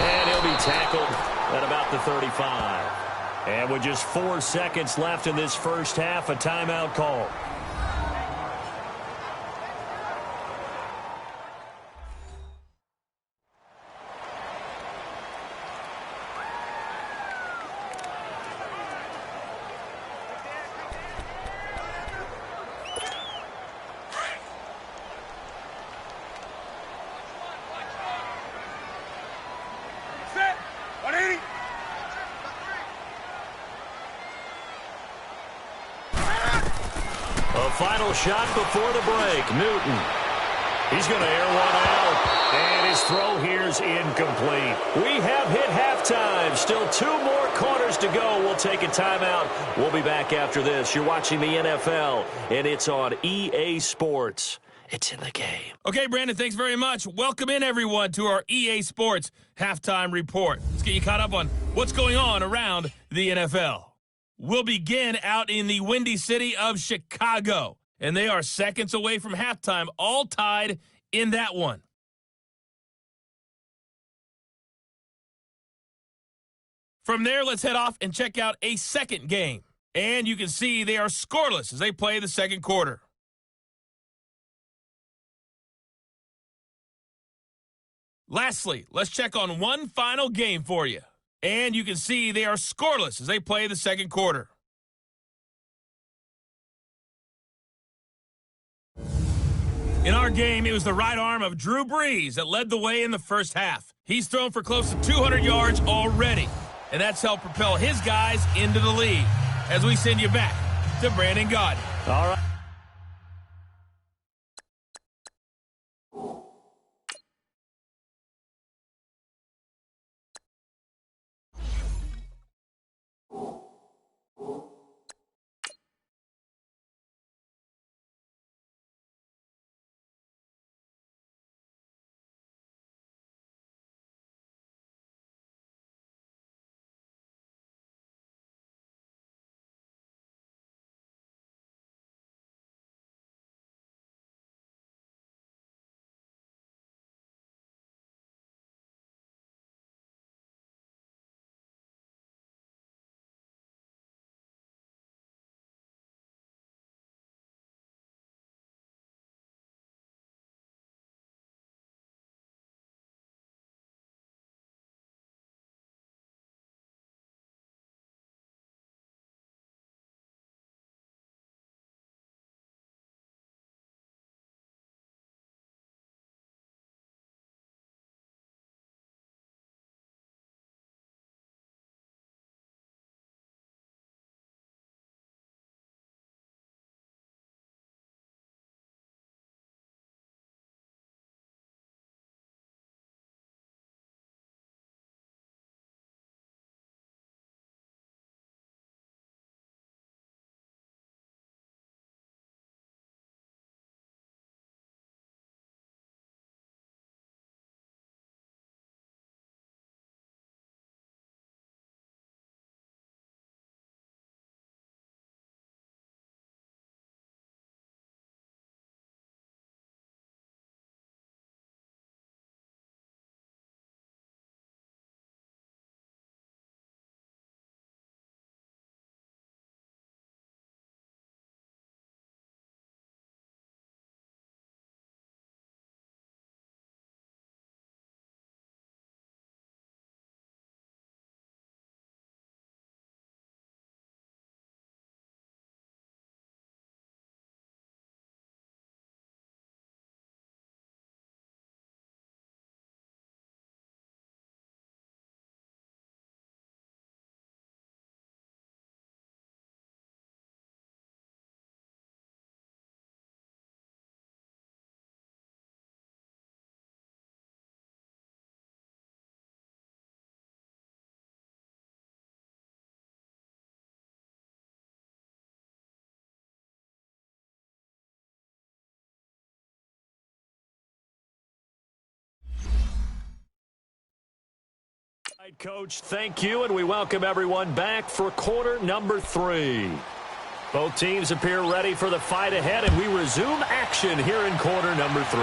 And he'll be tackled at about the 35. And with just 4 seconds left in this first half, a timeout call. Final shot before the break. Newton. He's going to air one out. And his throw here's incomplete. We have hit halftime. Still 2 more quarters to go. We'll take a timeout. We'll be back after this. You're watching the NFL, and it's on EA Sports. It's in the game. Okay, Brandon, thanks very much. Welcome in, everyone, to our EA Sports Halftime Report. Let's get you caught up on what's going on around the NFL. We'll begin out in the windy city of Chicago, and they are seconds away from halftime, all tied in that one. From there, let's head off and check out a second game. And you can see they are scoreless as they play the second quarter. Lastly, let's check on one final game for you. And you can see they are scoreless as they play the second quarter. In our game, it was the right arm of Drew Brees that led the way in the first half. He's thrown for close to 200 yards already, and that's helped propel his guys into the lead. As we send you back to Brandon Gaudin. All right. All right, Coach, thank you, and we welcome everyone back for quarter number 3. Both teams appear ready for the fight ahead, and we resume action here in quarter number 3.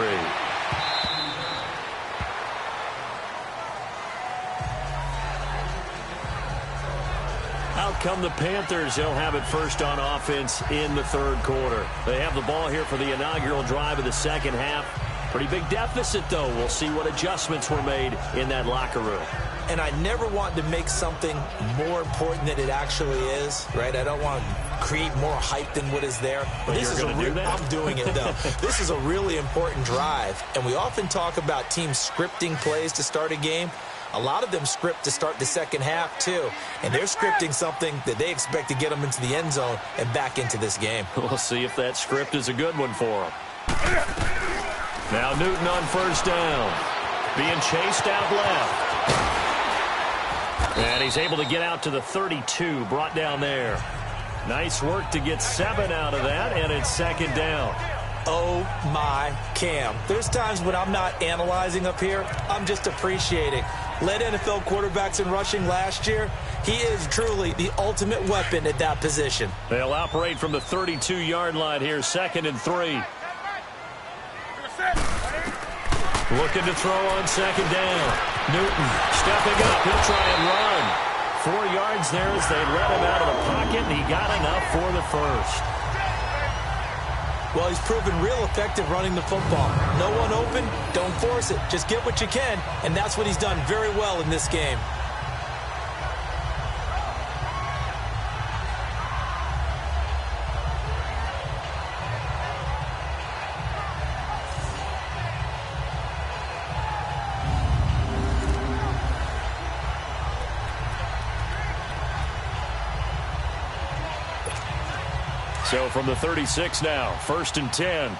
come the Panthers. They'll have it first on offense in the third quarter. They have the ball here for the inaugural drive of the second half. Pretty big deficit, though. We'll see what adjustments were made in that locker room. And I never want to make something more important than it actually is, right? I don't want to create more hype than what is there. But this is do that? I'm doing it, though. This is a really important drive. And we often talk about teams scripting plays to start a game. A lot of them script to start the second half, too. And they're scripting something that they expect to get them into the end zone and back into this game. We'll see if that script is a good one for them. Now Newton on first down. Being chased out left. And he's able to get out to the 32, brought down there. Nice work to get 7 out of that, and it's second down. Oh, my Cam. There's times when I'm not analyzing up here. I'm just appreciating. Led NFL quarterbacks in rushing last year. He is truly the ultimate weapon at that position. They'll operate from the 32-yard line here, 2nd and 3. Looking to throw on second down. Newton stepping up. He'll try and run. 4 yards there as they let him out of the pocket, and he got enough for the first. Well, he's proven real effective running the football. No one open, don't force it. Just get what you can, and that's what he's done very well in this game. So from the 36 now, 1st and 10.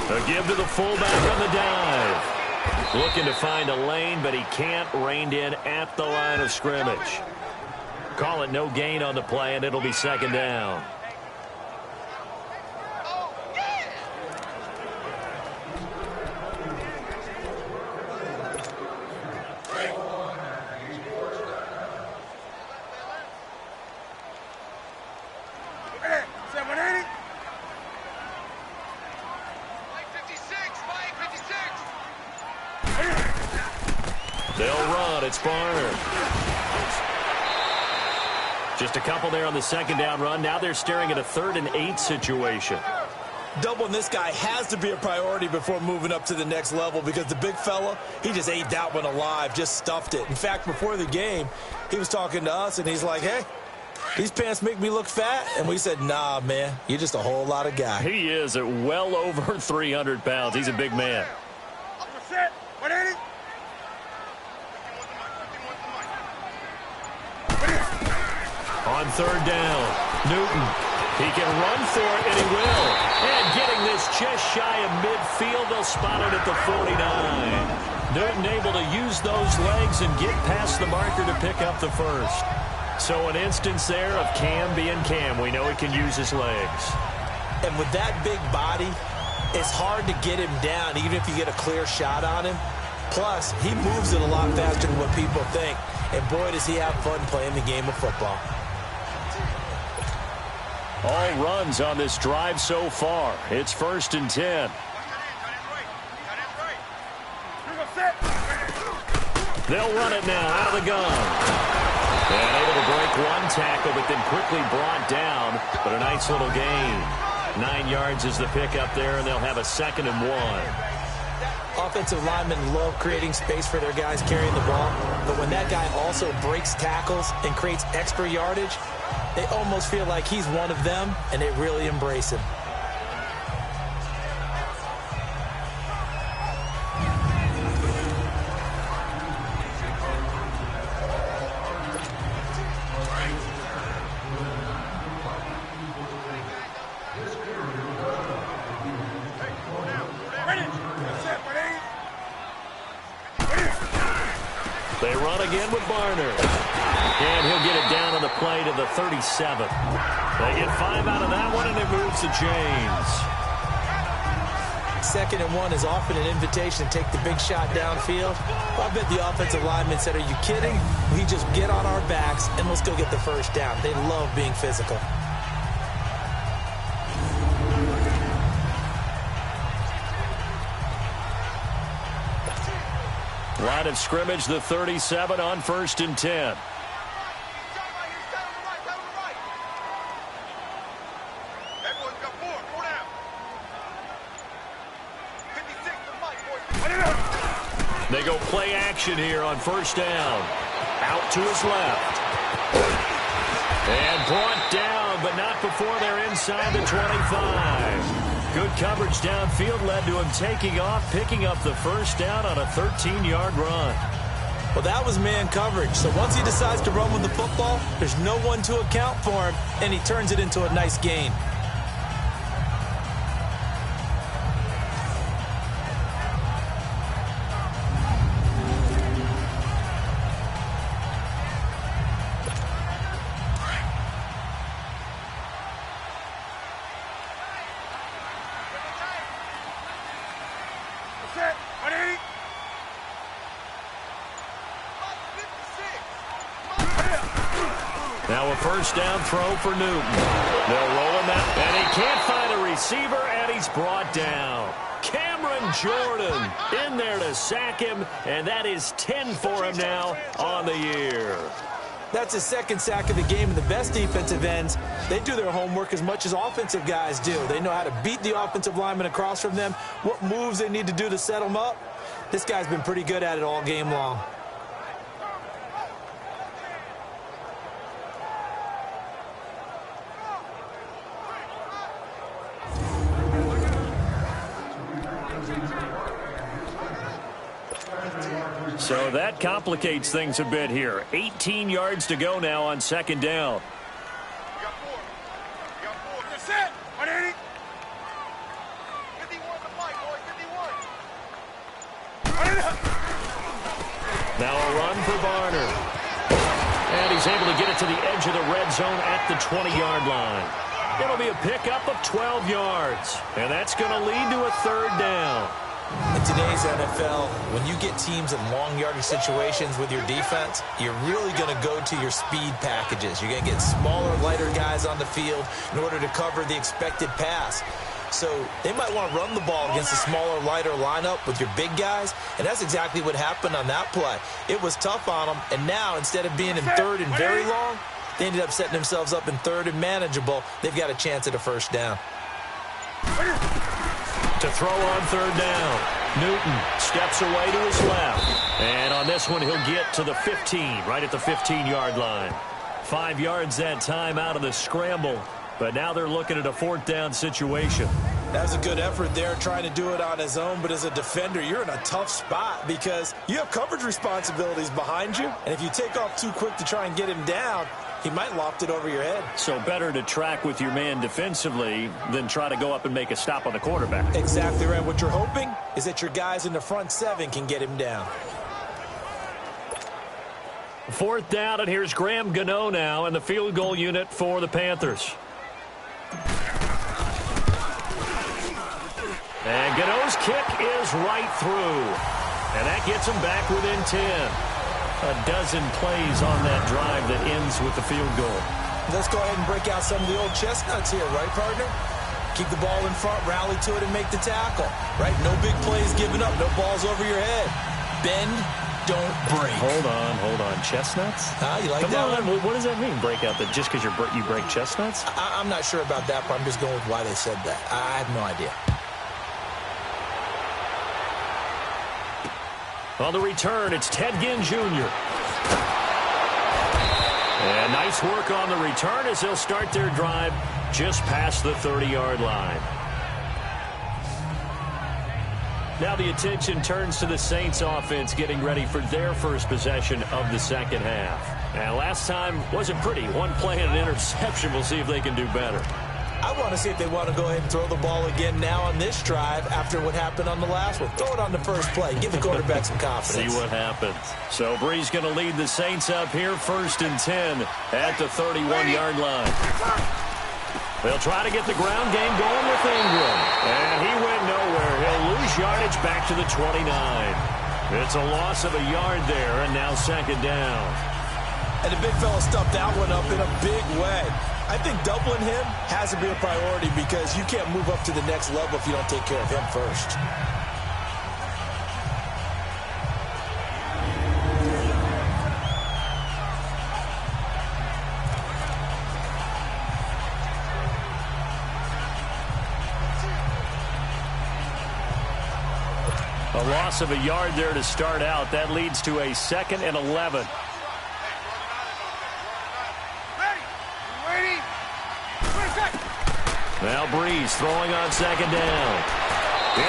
A give to the fullback on the dive. Looking to find a lane, but he can't. Reined in at the line of scrimmage. Call it no gain on the play, and it'll be second down. Just a couple there on the second down run. Now they're staring at a 3rd and 8 situation. Doubling this guy has to be a priority before moving up to the next level because the big fella, he just ate that one alive, just stuffed it. In fact, before the game, he was talking to us, and he's like, hey, these pants make me look fat. And we said, nah, man, you're just a whole lot of guy. He is at well over 300 pounds. He's a big man. On 3rd down, Newton. He can run for it, and he will. And getting this just shy of midfield, they'll spot it at the 49. Newton able to use those legs and get past the marker to pick up the first. So an instance there of Cam being Cam. We know he can use his legs. And with that big body, it's hard to get him down, even if you get a clear shot on him. Plus, he moves it a lot faster than what people think. And boy, does he have fun playing the game of football. All runs on this drive so far. It's 1st and 10. They'll run it now out of the gun. And able to break one tackle, but then quickly brought down. But a nice little gain. 9 yards is the pickup there, and they'll have a 2nd and 1. Offensive linemen love creating space for their guys carrying the ball, but when that guy also breaks tackles and creates extra yardage, they almost feel like he's one of them, and they really embrace him. They run again with Barner. And he'll get it down on the play to the 37. They get 5 out of that one, and it moves the chains. 2nd and 1 is often an invitation to take the big shot downfield. I bet the offensive lineman said, are you kidding? We just get on our backs, and let's go get the first down. They love being physical. Line of scrimmage, the 37 on 1st and 10. They go play action here on 1st down. Out to his left. And brought down, but not before they're inside the 25. Good coverage downfield led to him taking off, picking up the 1st down on a 13-yard run. Well, that was man coverage. So once he decides to run with the football, there's no one to account for him, and he turns it into a nice gain. Now a 1st down throw for Newton. They'll roll him out, and he can't find a receiver, and he's brought down. Cameron Jordan in there to sack him, and that is 10 for him now on the year. That's his 2nd sack of the game, and the best defensive ends, they do their homework as much as offensive guys do. They know how to beat the offensive lineman across from them, what moves they need to do to set them up. This guy's been pretty good at it all game long. So that complicates things a bit here. 18 yards to go now on 2nd down. Now a run for Varner. And he's able to get it to the edge of the red zone at the 20-yard line. It'll be a pickup of 12 yards. And that's going to lead to a 3rd down. In today's NFL, when you get teams in long yardage situations with your defense, you're really going to go to your speed packages. You're going to get smaller, lighter guys on the field in order to cover the expected pass. So they might want to run the ball against a smaller, lighter lineup with your big guys, and that's exactly what happened on that play. It was tough on them, and now instead of being in 3rd and very long, they ended up setting themselves up in 3rd and manageable. They've got a chance at a 1st down. To throw on 3rd down. Newton steps away to his left. And on this one, he'll get to the 15, right at the 15-yard line. 5 yards that time out of the scramble. But now they're looking at a 4th down situation. That was a good effort there, trying to do it on his own. But as a defender, you're in a tough spot because you have coverage responsibilities behind you. And if you take off too quick to try and get him down, he might loft it over your head. So better to track with your man defensively than try to go up and make a stop on the quarterback. Exactly right. What you're hoping is that your guys in the front 7 can get him down. 4th down, and here's Graham Gano now in the field goal unit for the Panthers. And Gano's kick is right through. And that gets him back within 10. A dozen plays on that drive that ends with the field goal. Let's go ahead and break out some of the old chestnuts here, right, partner? Keep the ball in front, rally to it, and make the tackle, right? No big plays given up, no balls over your head. Bend, don't break. Hold on. Chestnuts? You like Come that on. one? What does that mean, break out? That just because you break chestnuts? I'm not sure about that, but I'm just going with why they said that. I have no idea. On the return, it's Ted Ginn Jr. And nice work on the return as they'll start their drive just past the 30-yard line. Now the attention turns to the Saints offense getting ready for their first possession of the 2nd half. And last time wasn't pretty. One play and an interception. We'll see if they can do better. I want to see if they want to go ahead and throw the ball again now on this drive after what happened on the last one. Throw it on the first play. Give the quarterback some confidence. See what happens. So Bree's going to lead the Saints up here 1st and 10 at the 31-yard line. They'll try to get the ground game going with Ingram. And he went nowhere. He'll lose yardage back to the 29. It's a loss of a yard there, and now 2nd down. And the big fella stuffed that one up in a big way. I think doubling him has to be a priority because you can't move up to the next level if you don't take care of him first. A loss of a yard there to start out. That leads to a 2nd and 11. Now Breeze throwing on 2nd down.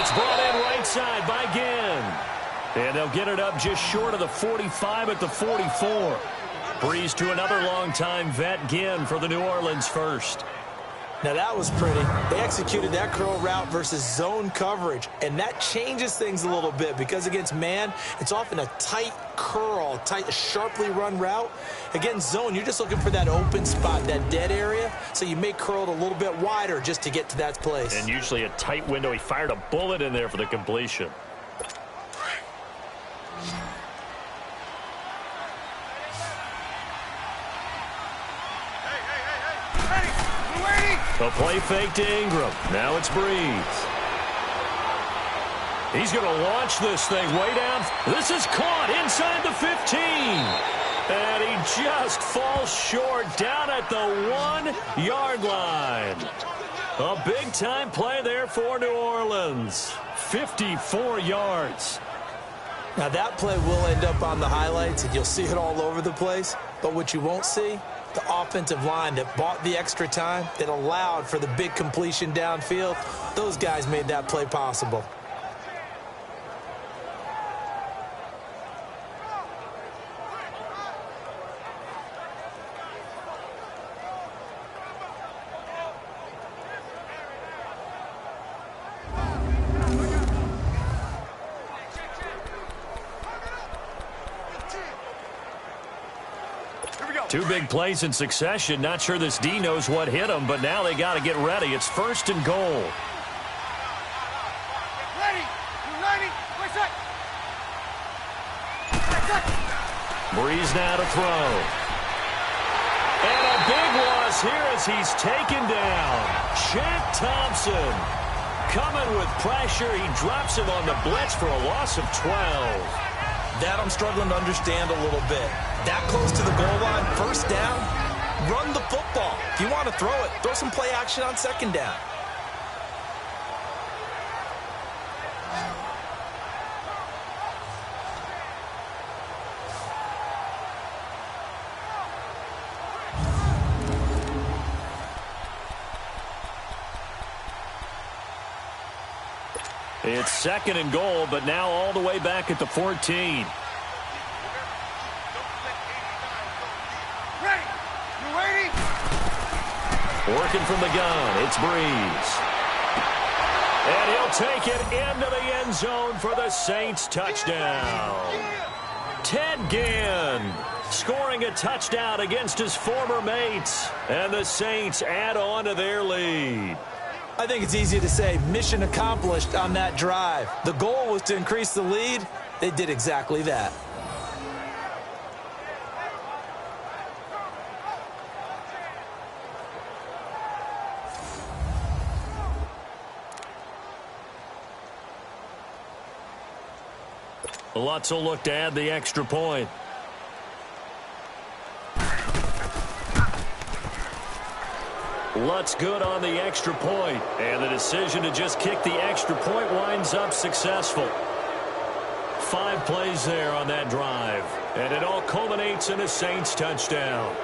It's brought in right side by Ginn. And they'll get it up just short of the 45 at the 44. Breeze to another long-time vet, Ginn, for the New Orleans first. Now that was pretty. They executed that curl route versus zone coverage, and that changes things a little bit because against man, it's often a tight curl, tight, sharply run route. Against zone, you're just looking for that open spot, that dead area, so you may curl it a little bit wider just to get to that place. And usually a tight window. He fired a bullet in there for the completion. A play fake to Ingram. Now it's Breeze. He's going to launch this thing way down. This is caught inside the 15. And he just falls short down at the 1-yard line. A big-time play there for New Orleans. 54 yards. Now that play will end up on the highlights, and you'll see it all over the place. But what you won't see, the offensive line that bought the extra time, that allowed for the big completion downfield, those guys made that play possible. Two big plays in succession. Not sure this D knows what hit him, but now they got to get ready. It's 1st and goal. Breeze now to throw. And a big loss here as he's taken down. Shaq Thompson coming with pressure. He drops him on the blitz for a loss of 12. That I'm struggling to understand a little bit. That close to the goal line, 1st down, run the football. If you want to throw it, throw some play action on 2nd down. It's 2nd and goal, but now all the way back at the 14. Working from the gun, it's Breeze. And he'll take it into the end zone for the Saints touchdown. Ted Ginn scoring a touchdown against his former mates. And the Saints add on to their lead. I think it's easy to say mission accomplished on that drive. The goal was to increase the lead. They did exactly that. Lutz will look to add the extra point. Lutz good on the extra point, and the decision to just kick the extra point winds up successful. 5 plays there on that drive, and it all culminates in a Saints touchdown.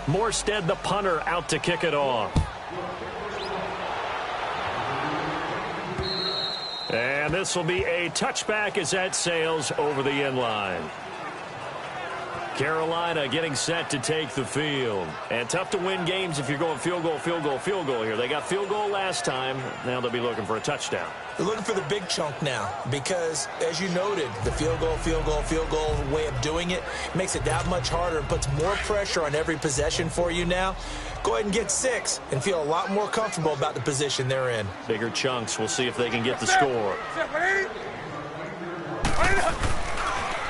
Morstead, the punter, out to kick it off. And this will be a touchback as that sails over the end line. Carolina getting set to take the field. And tough to win games if you're going field goal, field goal, field goal here. They got field goal last time. Now they'll be looking for a touchdown. They're looking for the big chunk now because, as you noted, the field goal way of doing it makes it that much harder and puts more pressure on every possession for you now. Go ahead and get 6 and feel a lot more comfortable about the position they're in. Bigger chunks. We'll see if they can get the score.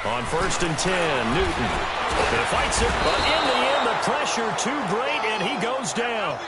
On 1st and 10, Newton. He fights it, but in the end, the pressure too great, and he goes down.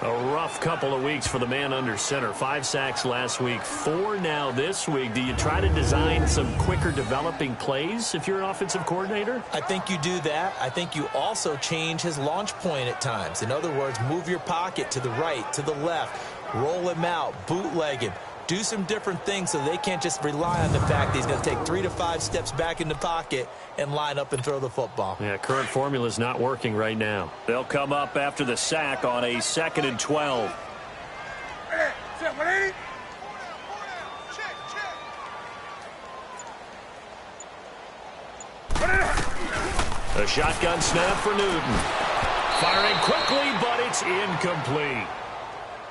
A rough couple of weeks for the man under center. 5 sacks last week, 4 now this week. Do you try to design some quicker developing plays if you're an offensive coordinator? I think you do that. I think you also change his launch point at times. In other words, move your pocket to the right, to the left, roll him out, bootleg him. Do some different things so they can't just rely on the fact that he's going to take 3 to 5 steps back in the pocket and line up and throw the football. Yeah, current formula is not working right now. They'll come up after the sack on a 2nd and 12. A shotgun snap for Newton. Firing quickly, but it's incomplete.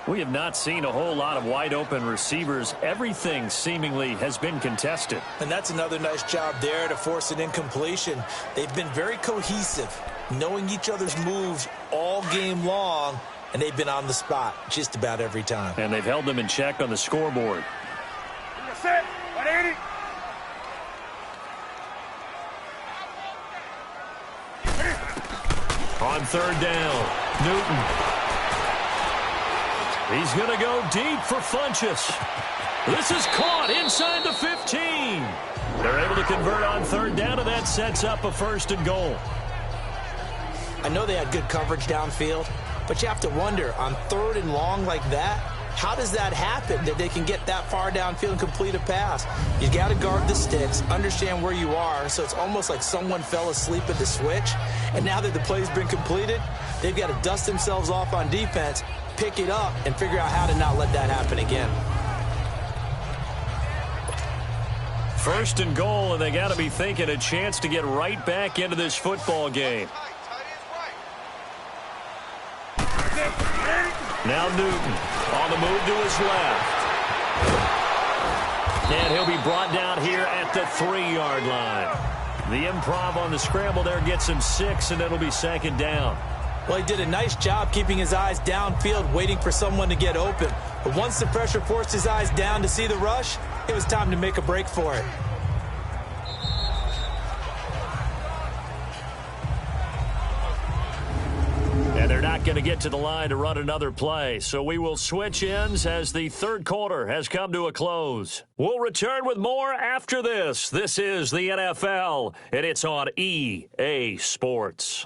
We have not seen a whole lot of wide-open receivers. Everything seemingly has been contested. And that's another nice job there to force an incompletion. They've been very cohesive, knowing each other's moves all game long, and they've been on the spot just about every time. And they've held them in check on the scoreboard. On 3rd down, Newton. He's going to go deep for Funchess. This is caught inside the 15. They're able to convert on 3rd down, and that sets up a 1st and goal. I know they had good coverage downfield, but you have to wonder, on 3rd and long like that, how does that happen that they can get that far downfield and complete a pass? You got to guard the sticks, understand where you are, so it's almost like someone fell asleep at the switch, and now that the play's been completed, they've got to dust themselves off on defense, pick it up, and figure out how to not let that happen again. 1st and goal, and they got to be thinking a chance to get right back into this football game. Now Newton on the move to his left. And he'll be brought down here at the 3-yard line. The improv on the scramble there gets him 6, and it'll be 2nd down. Well, he did a nice job keeping his eyes downfield, waiting for someone to get open. But once the pressure forced his eyes down to see the rush, it was time to make a break for it. And they're not going to get to the line to run another play. So we will switch ends as the 3rd quarter has come to a close. We'll return with more after this. This is the NFL, and it's on EA Sports.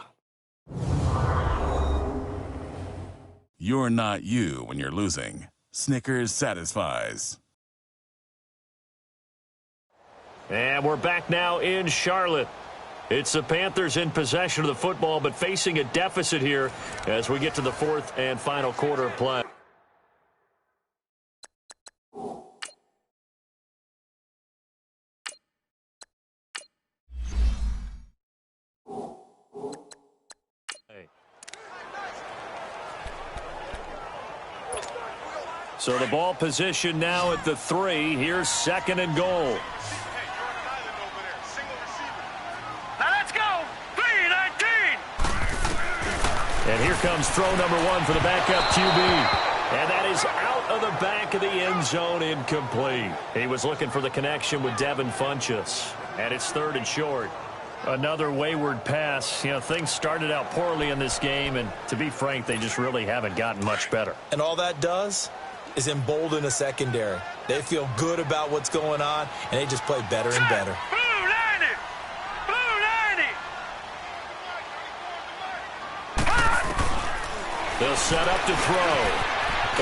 You're not you when you're losing. Snickers satisfies. And we're back now in Charlotte. It's the Panthers in possession of the football, but facing a deficit here as we get to the 4th and final quarter of play. So the ball position now at the 3. Here's 2nd and goal. And here comes throw number 1 for the backup QB. And that is out of the back of the end zone, incomplete. He was looking for the connection with Devin Funchess. And it's 3rd and short. Another wayward pass. You know, things started out poorly in this game, and to be frank, they just really haven't gotten much better. And all that does is embolden a secondary. They feel good about what's going on, and they just play better and better. They'll set up to throw.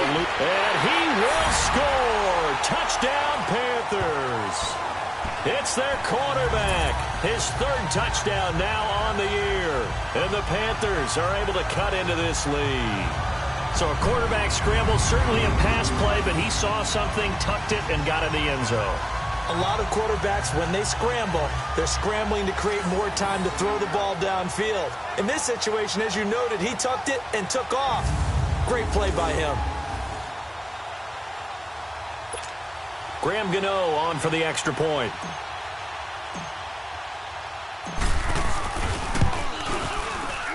And he will score. Touchdown, Panthers. It's their quarterback. His 3rd touchdown now on the year. And the Panthers are able to cut into this lead. So a quarterback scramble, certainly a pass play, but he saw something, tucked it, and got in the end zone. A lot of quarterbacks, when they scramble, they're scrambling to create more time to throw the ball downfield. In this situation, as you noted, he tucked it and took off. Great play by him. Graham Gano on for the extra point.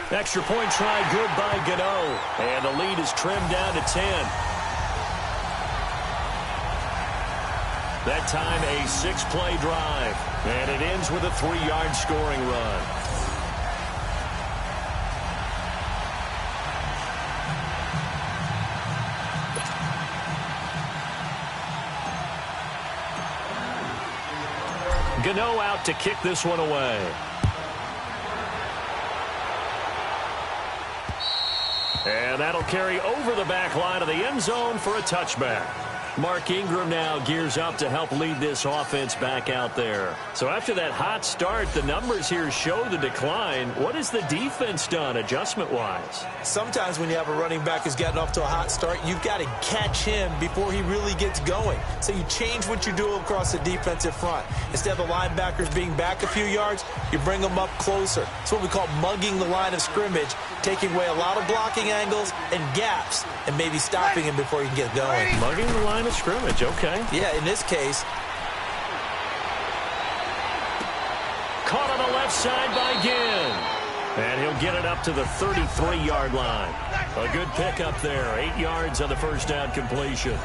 Extra point try good by Gano. And the lead is trimmed down to 10. That time a 6-play drive. And it ends with a 3-yard scoring run. Gano out to kick this one away. And that'll carry over the back line of the end zone for a touchback. Mark Ingram now gears up to help lead this offense back out there. So after that hot start, the numbers here show the decline. What has the defense done adjustment-wise? Sometimes when you have a running back who's gotten off to a hot start, you've got to catch him before he really gets going. So you change what you do across the defensive front. Instead of the linebackers being back a few yards, you bring them up closer. It's what we call mugging the line of scrimmage, taking away a lot of blocking angles and gaps, and maybe stopping him before he can get going. Mugging the line of scrimmage, okay. Yeah, in this case. Caught on the left side by Ginn. And he'll get it up to the 33-yard line. A good pickup there. 8 yards on the first down completion.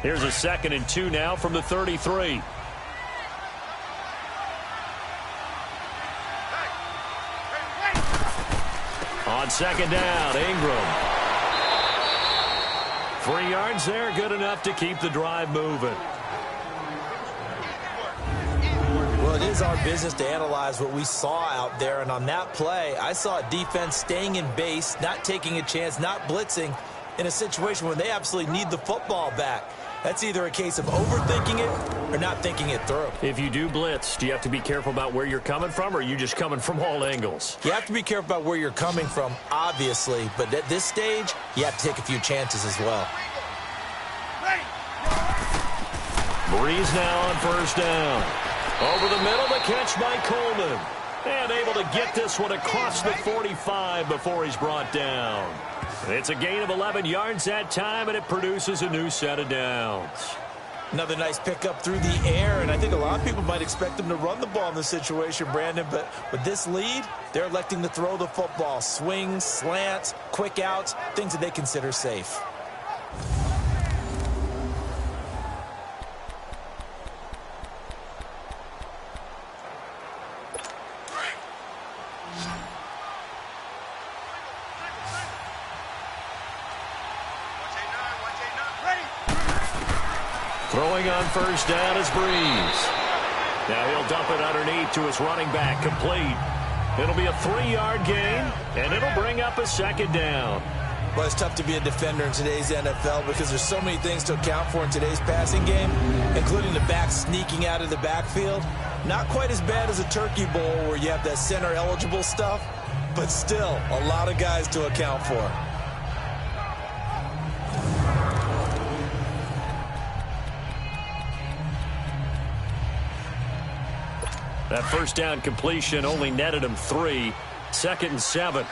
Here's a 2nd and 2 now from the 33. On 2nd down, Ingram. 3 yards there, good enough to keep the drive moving. Well, it is our business to analyze what we saw out there, and on that play, I saw a defense staying in base, not taking a chance, not blitzing in a situation where they absolutely need the football back. That's either a case of overthinking it or not thinking it through. If you do blitz, do you have to be careful about where you're coming from, or are you just coming from all angles? You have to be careful about where you're coming from, obviously, but at this stage, you have to take a few chances as well. Breeze now on 1st down. Over the middle, the catch by Coleman. And able to get this one across the 45 before he's brought down. It's a gain of 11 yards that time, and it produces a new set of downs. Another nice pickup through the air, and I think a lot of people might expect them to run the ball in this situation, Brandon, but with this lead, they're electing to throw the football. Swings, slants, quick outs, things that they consider safe. Throwing on 1st down is Breeze. Now he'll dump it underneath to his running back, complete. It'll be a 3-yard gain, and it'll bring up a 2nd down. Well, it's tough to be a defender in today's NFL because there's so many things to account for in today's passing game, including the back sneaking out of the backfield. Not quite as bad as a turkey bowl where you have that center-eligible stuff, but still a lot of guys to account for. That 1st down completion only netted him 3. 2nd and 7.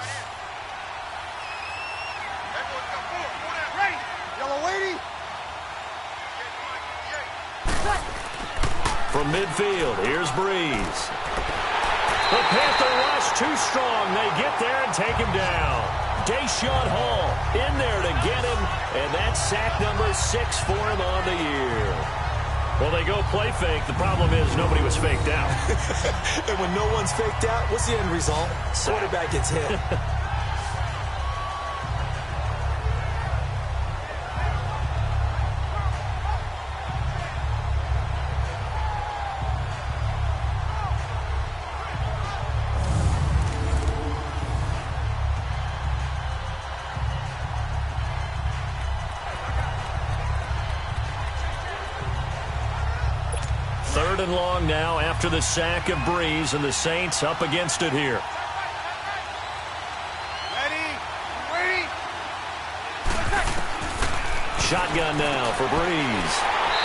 From midfield, here's Breeze. The Panther rush too strong. They get there and take him down. Deshaun Hall in there to get him, and that's sack number 6 for him on the year. Well, they go play fake. The problem is nobody was faked out. And when no one's faked out, what's the end result? Quarterback gets hit. Third and long now after the sack of Breeze, and the Saints up against it here. Shotgun now for Breeze.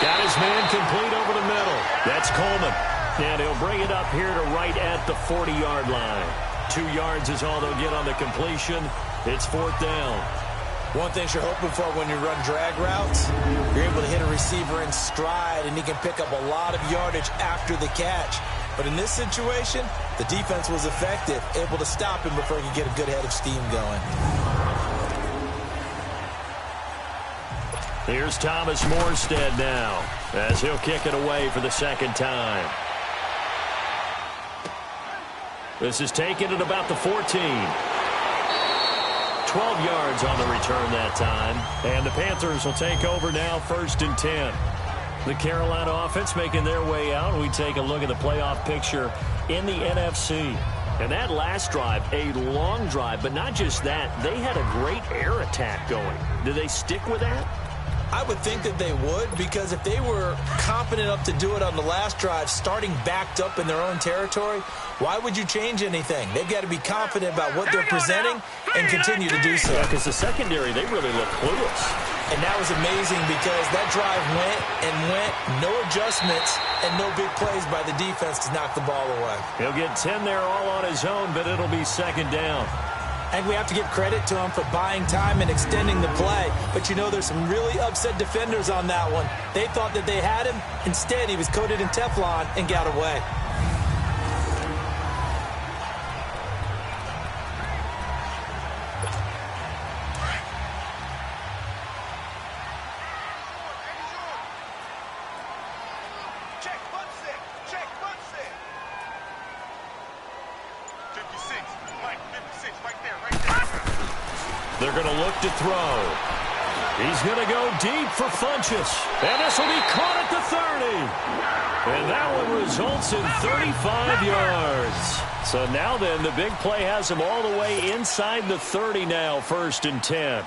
Got his man complete over the middle. That's Coleman. And he'll bring it up here to right at the 40-yard line. 2 yards is all they'll get on the completion. It's 4th down. One thing you're hoping for when you run drag routes, you're able to hit a receiver in stride, and he can pick up a lot of yardage after the catch. But in this situation, the defense was effective, able to stop him before he could get a good head of steam going. Here's Thomas Morstead now, as he'll kick it away for the 2nd time. This is taken at about the 14. 12 yards on the return that time. And the Panthers will take over now, 1st and 10. The Carolina offense making their way out. We take a look at the playoff picture in the NFC. And that last drive, a long drive, but not just that. They had a great air attack going. Do they stick with that? I would think that they would, because if they were confident enough to do it on the last drive, starting backed up in their own territory, why would you change anything? They've got to be confident about what they're presenting and continue to do so. Yeah, because the secondary, they really look clueless. And that was amazing because that drive went and went, no adjustments and no big plays by the defense to knock the ball away. He'll get 10 there all on his own, but it'll be 2nd down. I think we have to give credit to him for buying time and extending the play. But, you know, there's some really upset defenders on that one. They thought that they had him. Instead, he was coated in Teflon and got away. They're going to look to throw. He's going to go deep for Funchess. And this will be caught at the 30. And that one results in 35 yards. So now then, the big play has him all the way inside the 30 now, 1st and 10.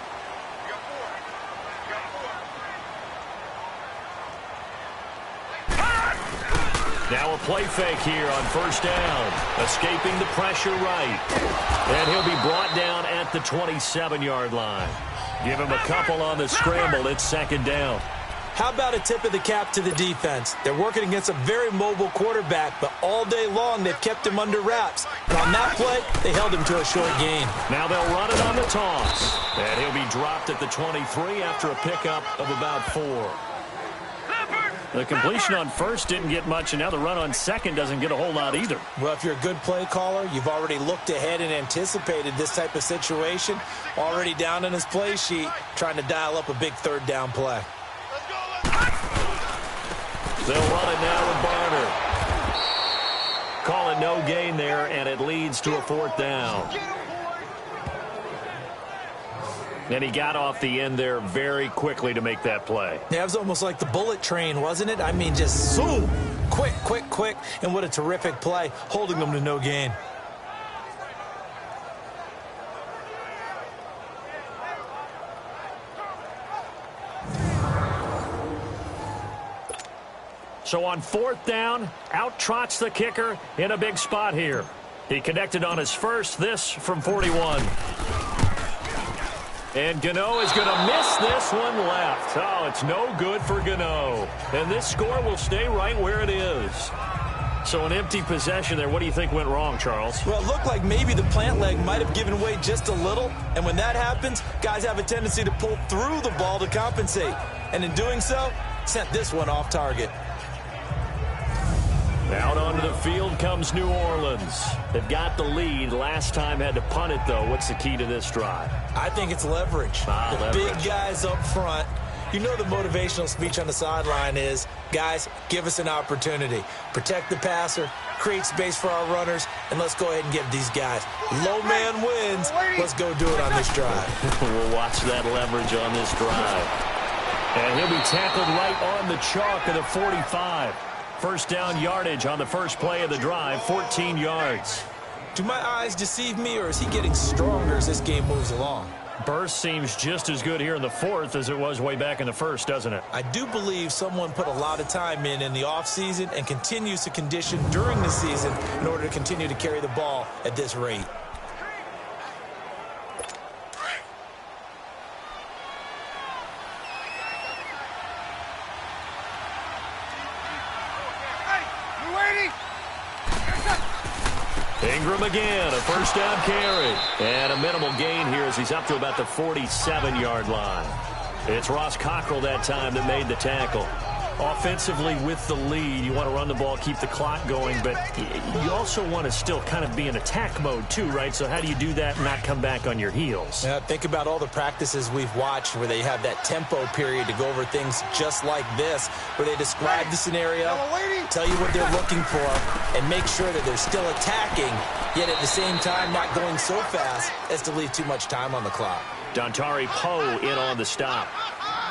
Now a play fake here on 1st down. Escaping the pressure right. And he'll be brought down at the 27-yard line. Give him a couple on the scramble. It's 2nd down. How about a tip of the cap to the defense? They're working against a very mobile quarterback, but all day long they've kept him under wraps. And on that play, they held him to a short gain. Now they'll run it on the toss. And he'll be dropped at the 23 after a pickup of about 4. The completion on 1st didn't get much, and now the run on 2nd doesn't get a whole lot either. Well, if you're a good play caller, you've already looked ahead and anticipated this type of situation. Already down in his play sheet, trying to dial up a big 3rd down play. They'll run it now with Barner. Call it no gain there, and it leads to a 4th down. And he got off the end there very quickly to make that play. Yeah, it was almost like the bullet train, wasn't it? I mean, just zoom. Quick, quick, quick. And what a terrific play, holding them to no gain. So on 4th down, out trots the kicker in a big spot here. He connected on his first, this from 41. And Gano is going to miss this one left. Oh, it's no good for Gano. And this score will stay right where it is. So an empty possession there. What do you think went wrong, Charles? Well, it looked like maybe the plant leg might have given way just a little. And when that happens, guys have a tendency to pull through the ball to compensate. And in doing so, sent this one off target. Out onto the field comes New Orleans. They've got the lead. Last time had to punt it, though. What's the key to this drive? I think it's leverage. Big guys up front. You know the motivational speech on the sideline is, guys, give us an opportunity. Protect the passer, create space for our runners, and let's go ahead and give these guys. Low man wins. Let's go do it on this drive. We'll watch that leverage on this drive. And he'll be tackled right on the chalk of the 45. 1st down yardage on the first play of the drive, 14 yards. Do my eyes deceive me, or is he getting stronger as this game moves along? Burst seems just as good here in the 4th as it was way back in the 1st, doesn't it? I do believe someone put a lot of time in the offseason and continues to condition during the season in order to continue to carry the ball at this rate. Ingram again, a 1st down carry. And a minimal gain here as he's up to about the 47-yard line. It's Ross Cockrell that time that made the tackle. Offensively with the lead, you want to run the ball, keep the clock going, but you also want to still kind of be in attack mode too, right? So how do you do that and not come back on your heels? Yeah, think about all the practices we've watched where they have that tempo period to go over things just like this, where they describe the scenario, tell you what they're looking for, and make sure that they're still attacking, yet at the same time not going so fast as to leave too much time on the clock. Dontari Poe in on the stop.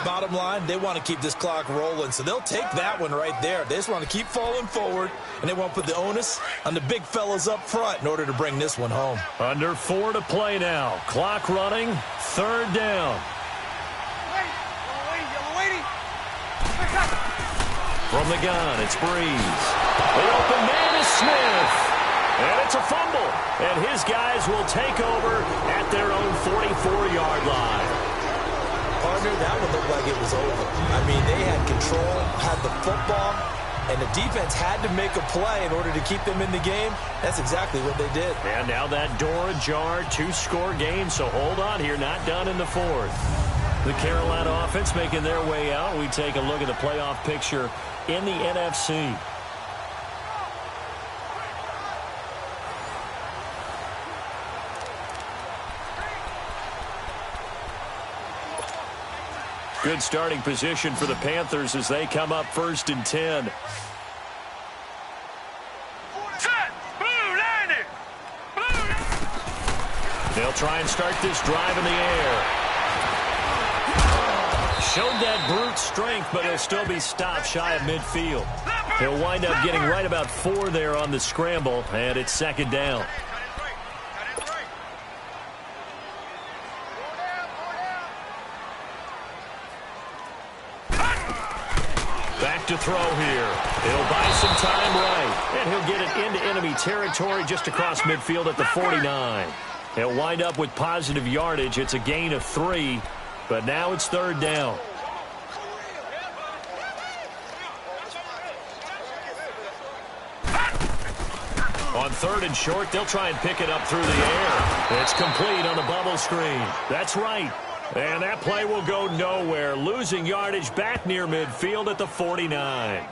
Bottom line, they want to keep this clock rolling, so they'll take that one right there. They just want to keep falling forward, and they want to put the onus on the big fellas up front in order to bring this one home. Under 4 to play now. Clock running, 3rd down. From the gun, it's Breeze. The open man is Smith. And it's a fumble. And his guys will take over at their own 44-yard line. Partner, that would look like it was over. I mean, they had control, had the football, and the defense had to make a play in order to keep them in the game. That's exactly what they did. And now that door ajar, 2-score game, so hold on here, not done in the 4th. The Carolina offense making their way out. We take a look at the playoff picture in the NFC. Good starting position for the Panthers as they come up 1st and 10. They'll try and start this drive in the air. Showed that brute strength, but he'll still be stopped shy of midfield. He'll wind up getting right about 4 there on the scramble, and it's 2nd down. Back to throw here. He'll buy some time right, and he'll get it into enemy territory just across midfield at the 49. He'll wind up with positive yardage. It's a gain of 3, but now it's 3rd down. On 3rd and short, they'll try and pick it up through the air. It's complete on the bubble screen. That's right. And that play will go nowhere, losing yardage back near midfield at the 49.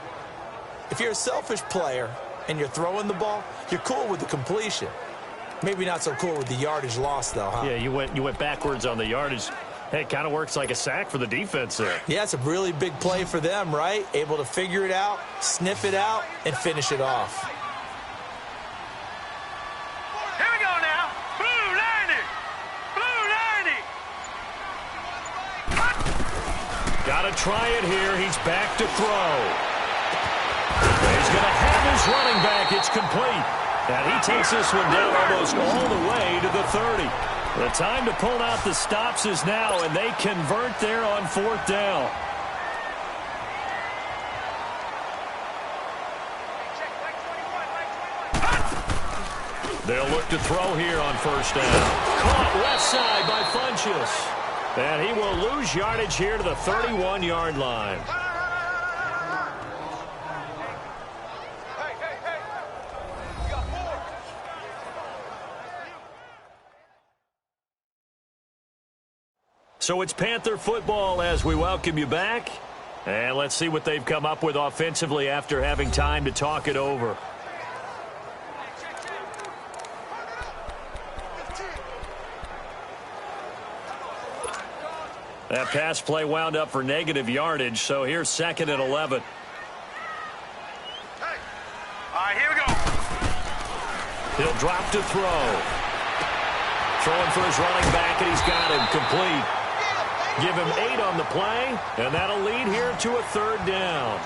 If you're a selfish player and you're throwing the ball, you're cool with the completion. Maybe not so cool with the yardage loss, though, huh? Yeah, you went backwards on the yardage. Hey, it kind of works like a sack for the defense there. Yeah, it's a really big play for them, right? Able to figure it out, sniff it out, and finish it off. Here we go now. Blue 90. Blue 90. Got to try it here. He's back to throw. He's going to have his running back. It's complete. And he takes this one down almost all the way to the 30. The time to pull out the stops is now, and they convert there on 4th down. They'll look to throw here on 1st down. Caught left side by Funchess. And he will lose yardage here to the 31-yard line. So it's Panther football as we welcome you back. And let's see what they've come up with offensively after having time to talk it over. That pass play wound up for negative yardage, so here's 2nd and 11. All right, here we go. He'll drop to throw. Throwing for his running back, and he's got him complete. Give him 8 on the play, and that'll lead here to a 3rd down.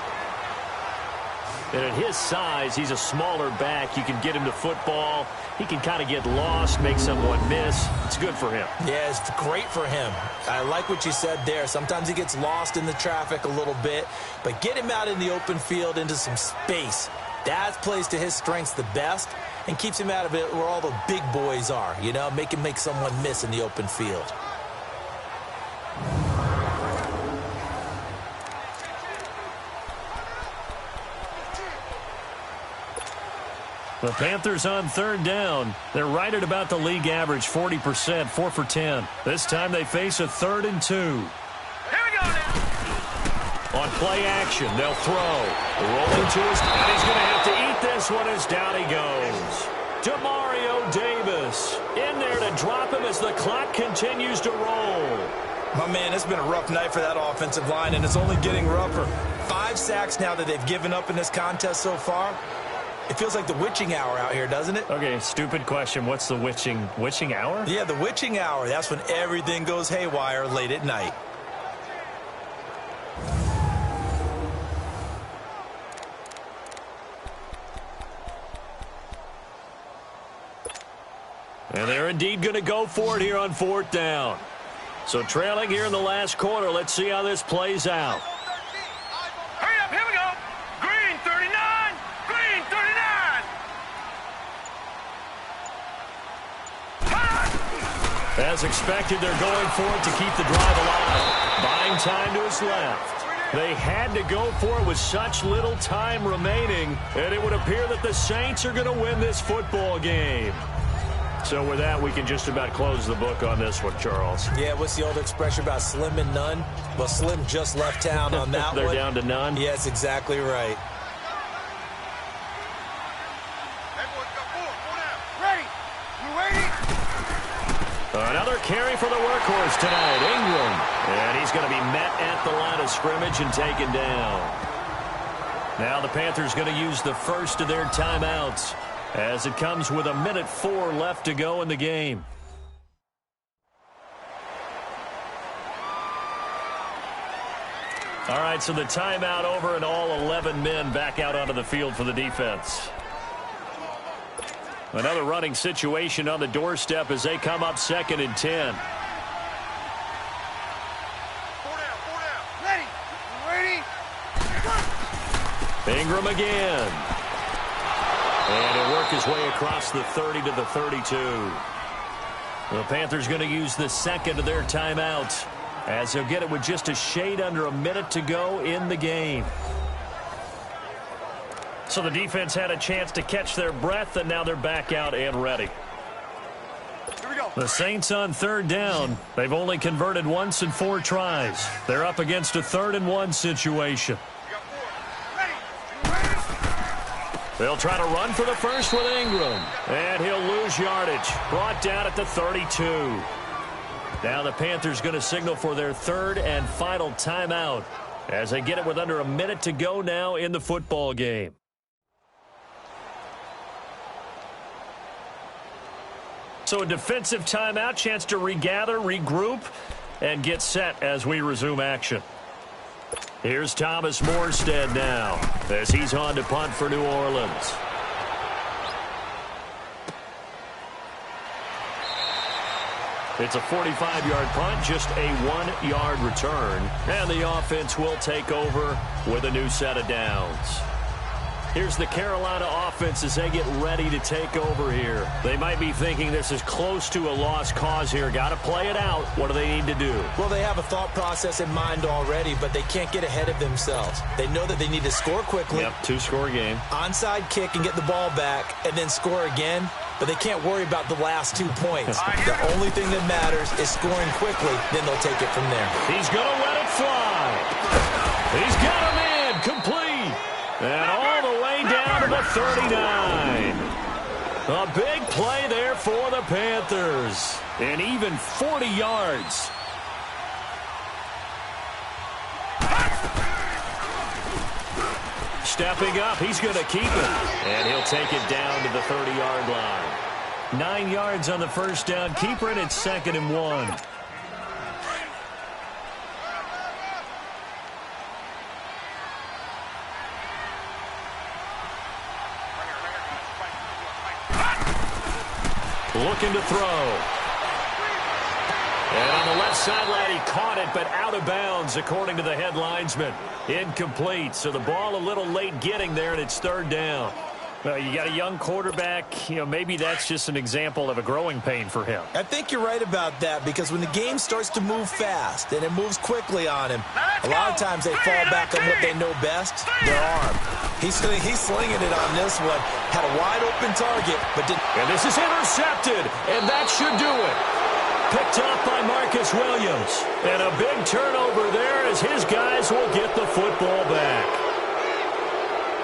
And at his size, he's a smaller back. You can get him to football. He can kind of get lost, make someone miss. It's good for him. Yeah, it's great for him. I like what you said there. Sometimes he gets lost in the traffic a little bit, but get him out in the open field into some space. That plays to his strengths the best and keeps him out of it where all the big boys are, you know, make him make someone miss in the open field. The Panthers on 3rd down. They're right at about the league average, 40%, 4 for 10. This time they face a 3rd and 2. Here we go now. On play action, they'll throw. Rolling to his, and he's going to have to eat this one as down he goes. Demario Davis in there to drop him as the clock continues to roll. My man, it's been a rough night for that offensive line, and it's only getting rougher. 5 sacks now that they've given up in this contest so far. It feels like the witching hour out here, doesn't it? Okay, stupid question. What's the witching hour? Yeah, the witching hour. That's when everything goes haywire late at night. And they're indeed going to go for it here on 4th down. So trailing here in the last quarter. Let's see how this plays out. Hurry up, here we go. Green 39, green 39. As expected, they're going for it to keep the drive alive. Buying time to his left. They had to go for it with such little time remaining, and it would appear that the Saints are going to win this football game. So with that, we can just about close the book on this one, Charles. Yeah, what's the old expression about slim and none? Well, Slim just left town on that They're one. down to none? Yeah, that's exactly right. Hey, boys, got 4 down. Ready? You ready? Another carry for the workhorse tonight, Ingram. And he's going to be met at the line of scrimmage and taken down. Now the Panthers going to use the first of their timeouts, as it comes with 1:04 left to go in the game. All right, so the timeout over and all 11 men back out onto the field for the defense. Another running situation on the doorstep as they come up 2nd and 10. 4 down, 4 down. Ready? You ready? Ingram again. And he'll work his way across the 30 to the 32. The Panthers going to use the second of their timeouts, as they'll get it with just a shade under a minute to go in the game. So the defense had a chance to catch their breath, and now they're back out and ready. Here we go. The Saints on 3rd down. They've only converted once in 4 tries. They're up against a 3rd and 1 situation. You got 4. Ready? You ready? They'll try to run for the first with Ingram. And he'll lose yardage. Brought down at the 32. Now the Panthers going to signal for their 3rd and final timeout, as they get it with under a minute to go now in the football game. So a defensive timeout, chance to regather, regroup, and get set as we resume action. Here's Thomas Morstead now, as he's on to punt for New Orleans. It's a 45-yard punt, just a 1-yard return, and the offense will take over with a new set of downs. Here's the Carolina offense as they get ready to take over here. They might be thinking this is close to a lost cause here. Got to play it out. What do they need to do? Well, they have a thought process in mind already, but they can't get ahead of themselves. They know that they need to score quickly. Yep, 2-score game. Onside kick and get the ball back, and then score again. But they can't worry about the last 2 points. The only thing that matters is scoring quickly, then they'll take it from there. He's going to let it fly. He's got him in, complete. And all the way down to the 39. A big play there for the Panthers. And even 40 yards. Stepping up, he's going to keep it. And he'll take it down to the 30-yard line. 9 yards on the first down. Keeper in at 2nd and 1. Looking to throw. And on the left sideline, he caught it, but out of bounds, according to the head linesman. Incomplete, so the ball a little late getting there, and it's 3rd down. Well, you got a young quarterback. Maybe that's just an example of a growing pain for him. I think you're right about that, because when the game starts to move fast and it moves quickly on him, a lot of times they fall back on what they know best, their arm. He's slinging it on this one. Had a wide-open target, but didn't. And this is intercepted, and that should do it. Picked up by Marcus Williams. And a big turnover there as his guy Cowboys will get the football back.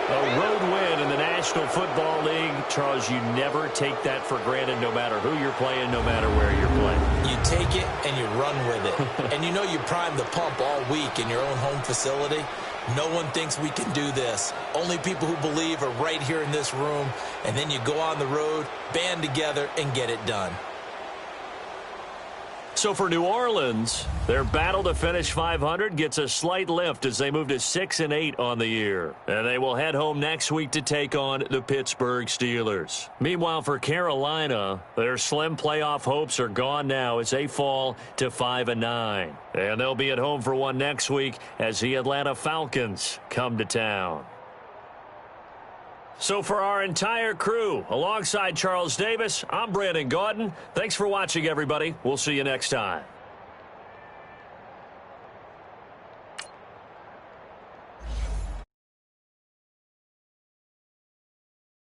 A road win in the National Football League. Charles, you never take that for granted no matter who you're playing, no matter where you're playing. You take it and you run with it. And you know you primed the pump all week in your own home facility. No one thinks we can do this. Only people who believe are right here in this room. And then you go on the road, band together, and get it done. So for New Orleans, their battle to finish 500 gets a slight lift as they move to 6-8 on the year. And they will head home next week to take on the Pittsburgh Steelers. Meanwhile, for Carolina, their slim playoff hopes are gone now as they fall to 5-9. And they'll be at home for one next week as the Atlanta Falcons come to town. So for our entire crew, alongside Charles Davis, I'm Brandon Gaudin. Thanks for watching, everybody. We'll see you next time.